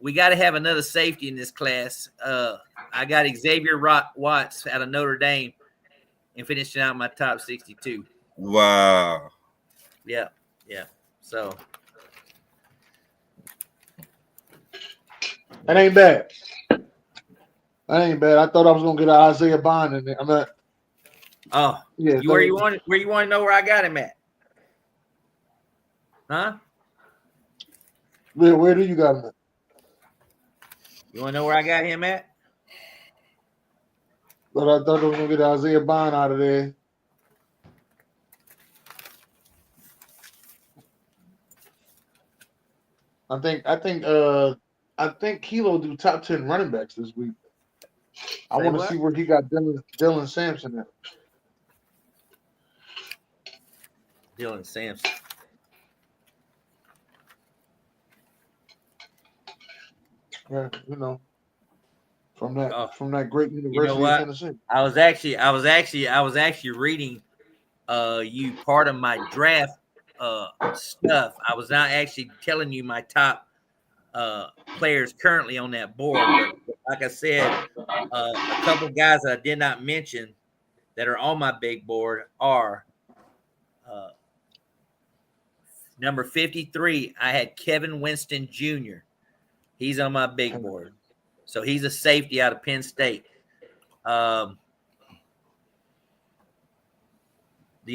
we got to have another safety in this class. I got Xavier Watts out of Notre Dame and finishing out my top 62. Wow. Yeah. So that ain't bad. I thought I was gonna get an Isaiah Bond in there. I'm not. Oh, yeah. Where you want to know where I got him at? Huh? Where do you got him at? You want to know where I got him at? But I thought I was gonna get Isaiah Bond out of there. I think Kilo do top 10 running backs this week. I want to see where he got Dylan Sampson at. Dylan Sampson. Yeah, from that great University of Tennessee. I was actually reading you part of my draft stuff. I was not actually telling you my top players currently on that board. But like I said, a couple guys that I did not mention that are on my big board are number 53. I had Kevin Winston Jr. He's on my big board. So he's a safety out of Penn State. The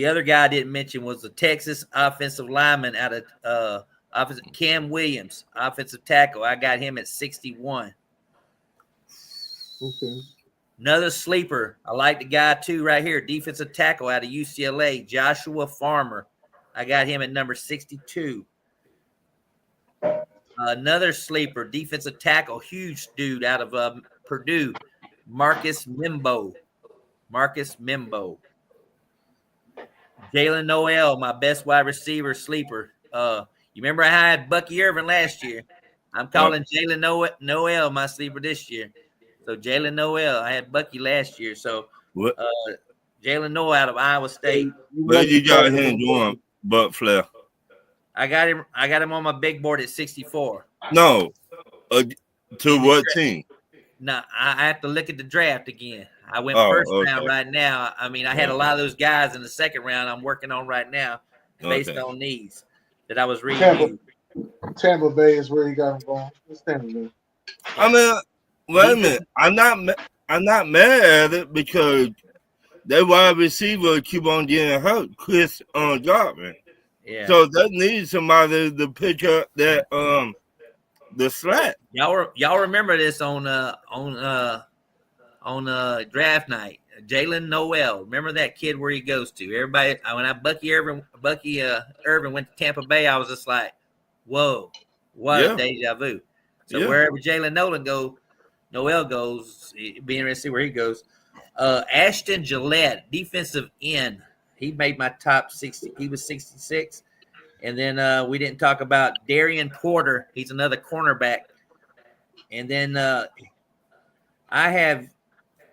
other guy I didn't mention was the Texas offensive lineman out of Cam Williams, offensive tackle. I got him at 61. Okay. Another sleeper. I like the guy too right here, defensive tackle out of UCLA, Joshua Farmer. I got him at number 62. Another sleeper, defensive tackle, huge dude out of Purdue, Marcus Mimbo. Jalen Noel, my best wide receiver sleeper. You remember I had Bucky Irvin last year? I'm calling Jalen Noel my sleeper this year. So Jalen Noel, I had Bucky last year. So Jalen Noel out of Iowa State. Where you got him doing, Buc Flair? I got him on my big board at 64. No. To what team? No, I have to look at the draft again. I went first round right now. I mean, I had a lot of those guys in the second round I'm working on right now based on needs that I was reading. Tampa Bay is where he got him going. It's Tampa Bay. I mean, wait a minute. I'm not mad at it because that wide receiver keep on getting hurt, Chris Godwin. Yeah. So that needs somebody to pick up that the slack. Y'all remember this on draft night? Jalen Noel. Remember that kid where he goes to? Everybody when Bucky Irvin went to Tampa Bay, I was just like, whoa, what a deja vu. So wherever Jalen Noel goes, it'd be interesting to see where he goes. Ashton Gillette, defensive end. He made my top 60. He was 66. And then we didn't talk about Darian Porter. He's another cornerback. And then I have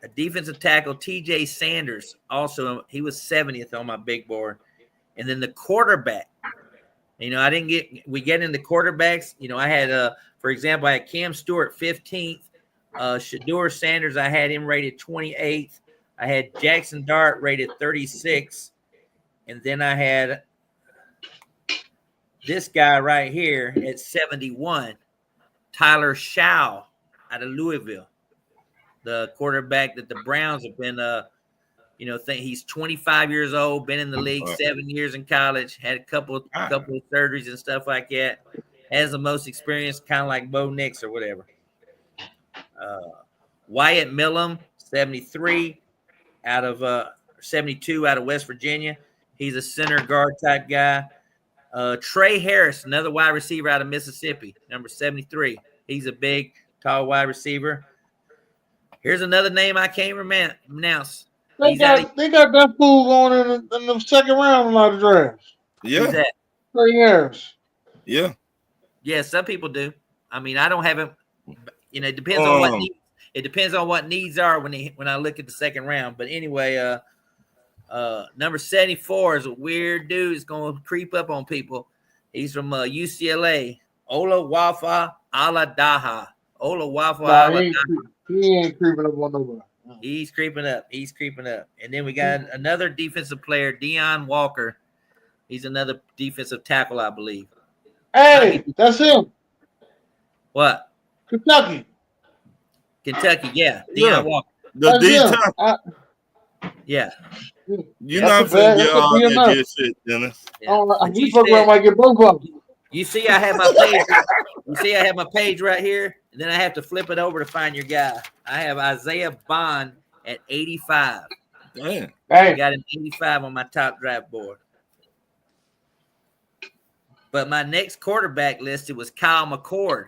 a defensive tackle, TJ Sanders. Also, he was 70th on my big board. And then the quarterback. We get into quarterbacks. I had, for example, I had Cam Stewart 15th. Shedeur Sanders, I had him rated 28th. I had Jackson Dart rated 36. And then I had this guy right here at 71, Tyler Shaw out of Louisville, the quarterback that the Browns have been, he's 25 years old, been in the league 7 years in college, had a couple of surgeries and stuff like that, has the most experience, kind of like Bo Nix or whatever. Wyatt Millam, 73, out of 72 out of West Virginia. He's a center guard type guy. Trey Harris, another wide receiver out of Mississippi, number 73. He's a big, tall wide receiver. Here's another name I can't pronounce. They got that fool going in the second round in a lot of drafts. Yeah. Who's that? Trey Harris. Yeah. Yeah, some people do. I mean, I don't have him. It depends on what needs. It depends on what needs are when I look at the second round. But anyway, number 74 is a weird dude. He's going to creep up on people. He's from UCLA. Olawafa Aladaha. He ain't creeping up on nobody. He's creeping up. And then we got another defensive player, Deion Walker. He's another defensive tackle, I believe. Hey, that's him. What? Kentucky, yeah. Deion Walker. The D-top. Yeah. You're not finna get all that good shit, Dennis. Yeah. I might get both of them. You see, I have my page. Right here, and then I have to flip it over to find your guy. I have Isaiah Bond at 85. Damn. I got an 85 on my top draft board. But my next quarterback listed was Kyle McCord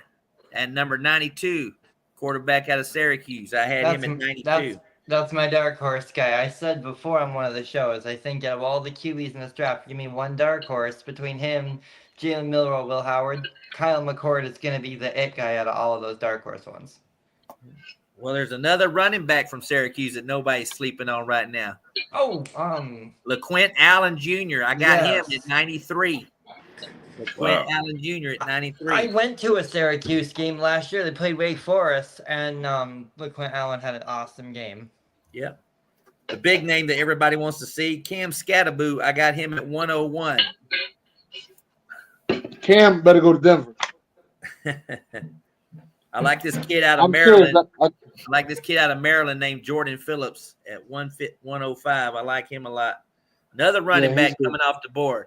at number 92, quarterback out of Syracuse. I had him at 92. That's my dark horse guy. I said before on one of the shows, I think out of all the QBs in this draft, give me one dark horse between him, Jalen Milroe, Will Howard. Kyle McCord is going to be the it guy out of all of those dark horse ones. Well, there's another running back from Syracuse that nobody's sleeping on right now. Oh, LaQuint Allen Jr. I got him at 93. LaQuint Wow. Allen Jr. at I 93. went to a Syracuse game last year. They played Wake Forest, and LeQuint Allen had an awesome game. Yep. The big name that everybody wants to see, Cam Scattaboo. I got him at 101. Cam better go to Denver. I like this kid out of I'm serious. Maryland. I like this kid out of Maryland named Jordan Phillips at 105. I like him a lot. Another running back coming off the board,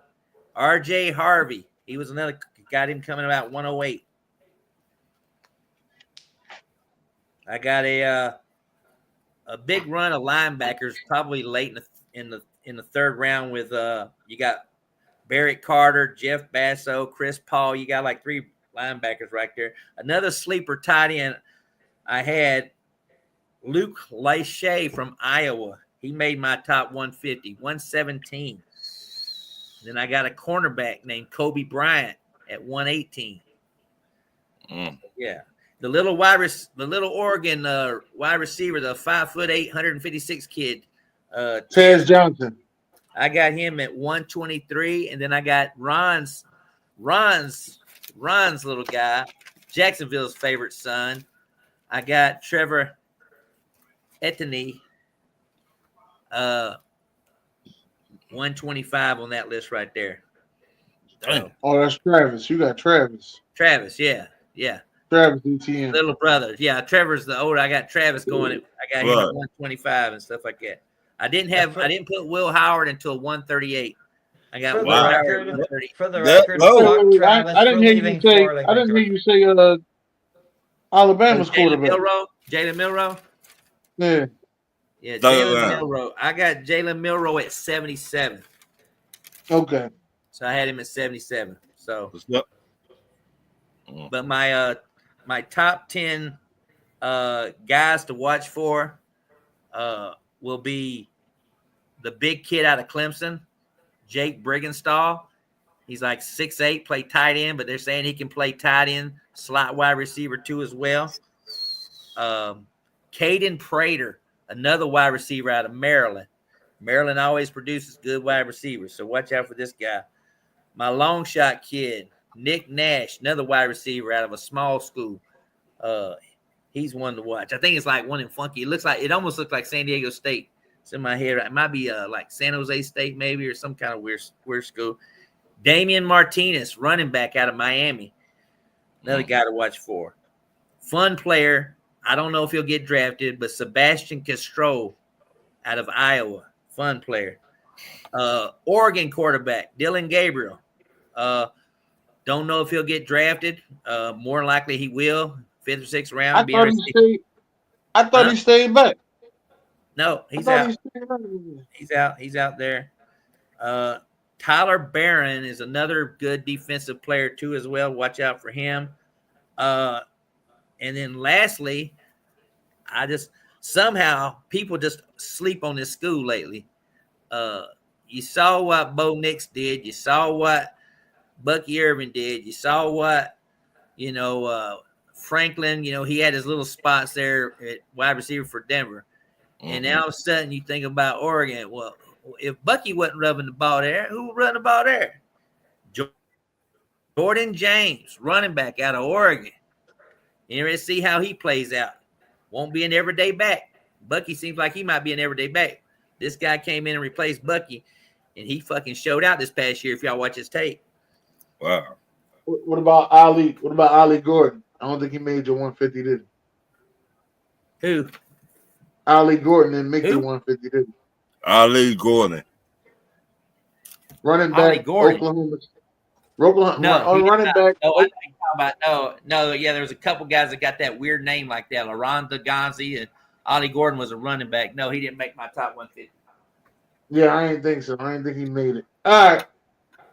R.J. Harvey. He was another, got him coming about 108. I got a big run of linebackers probably late in the third round with you got Barrett Carter, Jeff Basso, Chris Paul. You got like 3 linebackers right there. Another sleeper tight end I had, Luke Lachey from Iowa. He made my top 150, 117. Then I got a cornerback named Kobe Bryant at 118. Yeah. The little Oregon wide receiver, the 5'8", 156 kid, Taz Johnson. I got him at 123, and then I got Ron's little guy, Jacksonville's favorite son. I got Trevor Etienne, 125 on that list right there. Oh, that's Travis. You got Travis. Travis, yeah. Travis Etienne. Little brother. Yeah, Trevor's the older. I got Travis going. I got him at 125 and stuff like that. I didn't put Will Howard until 138. I got For Will the Howard record, at 130. for the record, fuck Travis I didn't for hear leaving you say. Florida. I didn't hear you say Alabama's quarterback. Jalen Milroe. Yeah. Yeah, Jalen Milroe. I got Jalen Milroe at 77. Okay. So I had him at 77. So, but my top 10 guys to watch for will be the big kid out of Clemson, Jake Briggenstall. He's like 6'8", play tight end, but they're saying he can play tight end, slot wide receiver too as well. Caden Prater, another wide receiver out of Maryland. Maryland always produces good wide receivers, so watch out for this guy. My long shot kid, Nick Nash, another wide receiver out of a small school. He's one to watch. I think it's like one in Funky. It almost looks like San Diego State. It's in my head. It might be like San Jose State maybe, or some kind of weird school. Damian Martinez, running back out of Miami. Another guy to watch for. Fun player. I don't know if he'll get drafted, but Sebastian Castro out of Iowa. Fun player. Oregon quarterback, Dylan Gabriel. Don't know if he'll get drafted. More likely he will. 5th or 6th round. I thought he stayed back. No, he's out. He's out there. Tyler Barron is another good defensive player too as well. Watch out for him. And then lastly, somehow people just sleep on this school lately. You saw what Bo Nix did. You saw what Bucky Irvin did. You saw what, Franklin, he had his little spots there at wide receiver for Denver. And now all of a sudden you think about Oregon. Well, if Bucky wasn't rubbing the ball there, who would run the ball there? Jordan James, running back out of Oregon. You ready to see how he plays out. Won't be an everyday back. Bucky seems like he might be an everyday back. This guy came in and replaced Bucky, and he fucking showed out this past year if y'all watch his tape. Wow. What about Ali? What about Ali Gordon? I don't think he made your 150, did he? Who? Ali Gordon didn't make your 150, did he? Ali Gordon. Running back, Ali Gordon. Oklahoma. No, running back. There was a couple guys that got that weird name like that. LaRon Gazi and Ali Gordon was a running back. No, he didn't make my top 150. Yeah, I didn't think so. I didn't think he made it. All right.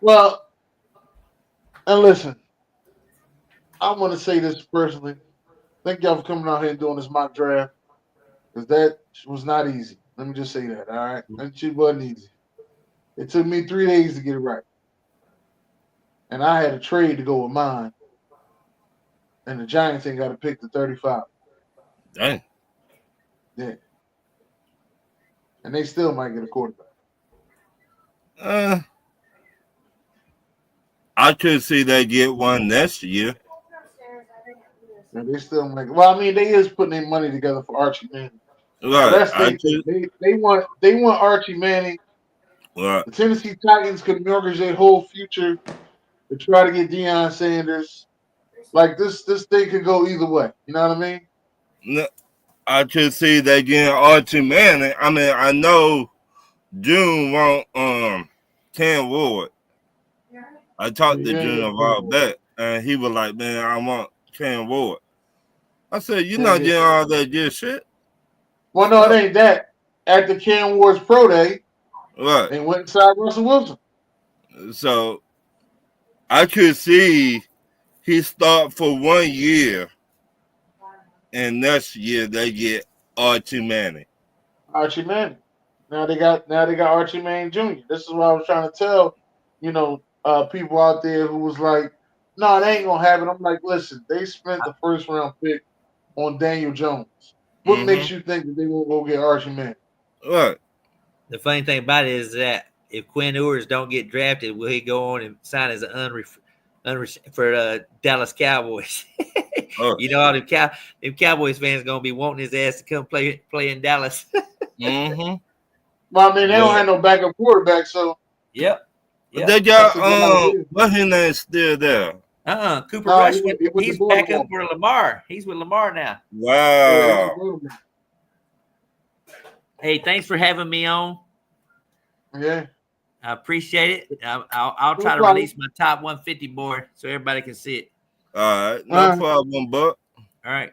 Well, and listen, I'm going to say this personally. Thank y'all for coming out here and doing this mock draft, because that was not easy. Let me just say that, all right? That shit wasn't easy. It took me 3 days to get it right. And I had a trade to go with mine. And the Giants ain't got to pick the 35. Dang. Yeah. And they still might get a quarterback. I I could see they get one next year. And they still make. Well, I mean, they is putting their money together for Archie Manning. So Right. that's I they could. they want Archie Manning. Right. The Tennessee Titans could mortgage their whole future to try to get Deion Sanders. Like this thing could go either way. You know what I mean? No, I could see they getting Archie Manning. I mean, I know June want Cam Ward. I talked to You ain't June a getting while Cam. back, and he was like, "Man, I want Cam Ward." I said, "You're You ain't not getting getting Cam. all that good shit." Well, no, it No. ain't that. At the Cam Wars Pro Day, Right. they went inside Russell Wilson. So I could see he start for 1 year, and next year they get Archie Manning. Archie Manning. Now they got Archie Manning Jr. This is what I was trying to tell, people out there who was like, no, they ain't gonna have it. I'm like, listen, they spent the first round pick on Daniel Jones. What Mm-hmm. makes you think that they won't go get Archie Manning? Right. The funny thing about it is that if Quinn Ewers don't get drafted, will he go on and sign as an for Dallas Cowboys? Oh. You know, all them Cowboys fans gonna be wanting his ass to come play in Dallas. Mm-hmm. Well, I mean, they don't Yeah. have no backup quarterback, so Yep. They that's got a good idea. what his name still there? Cooper No, Rush. he went to He's back Baltimore. up for Lamar. He's with Lamar now. Yeah, he went to Wow. Baltimore. Hey, thanks for having me on. Yeah, I appreciate it. I'll no try to problem. release my top 150 board so everybody can see it. All right. No All right. problem, Buck. All right.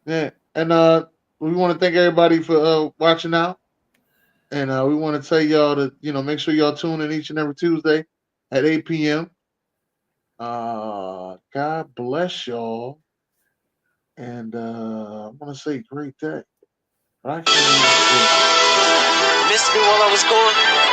Yeah, and we want to thank everybody for watching out, and we want to tell y'all to make sure y'all tune in each and every Tuesday at 8 p.m. God bless y'all, and I want to say great day. But I can't even say it. Missed me while I was gone.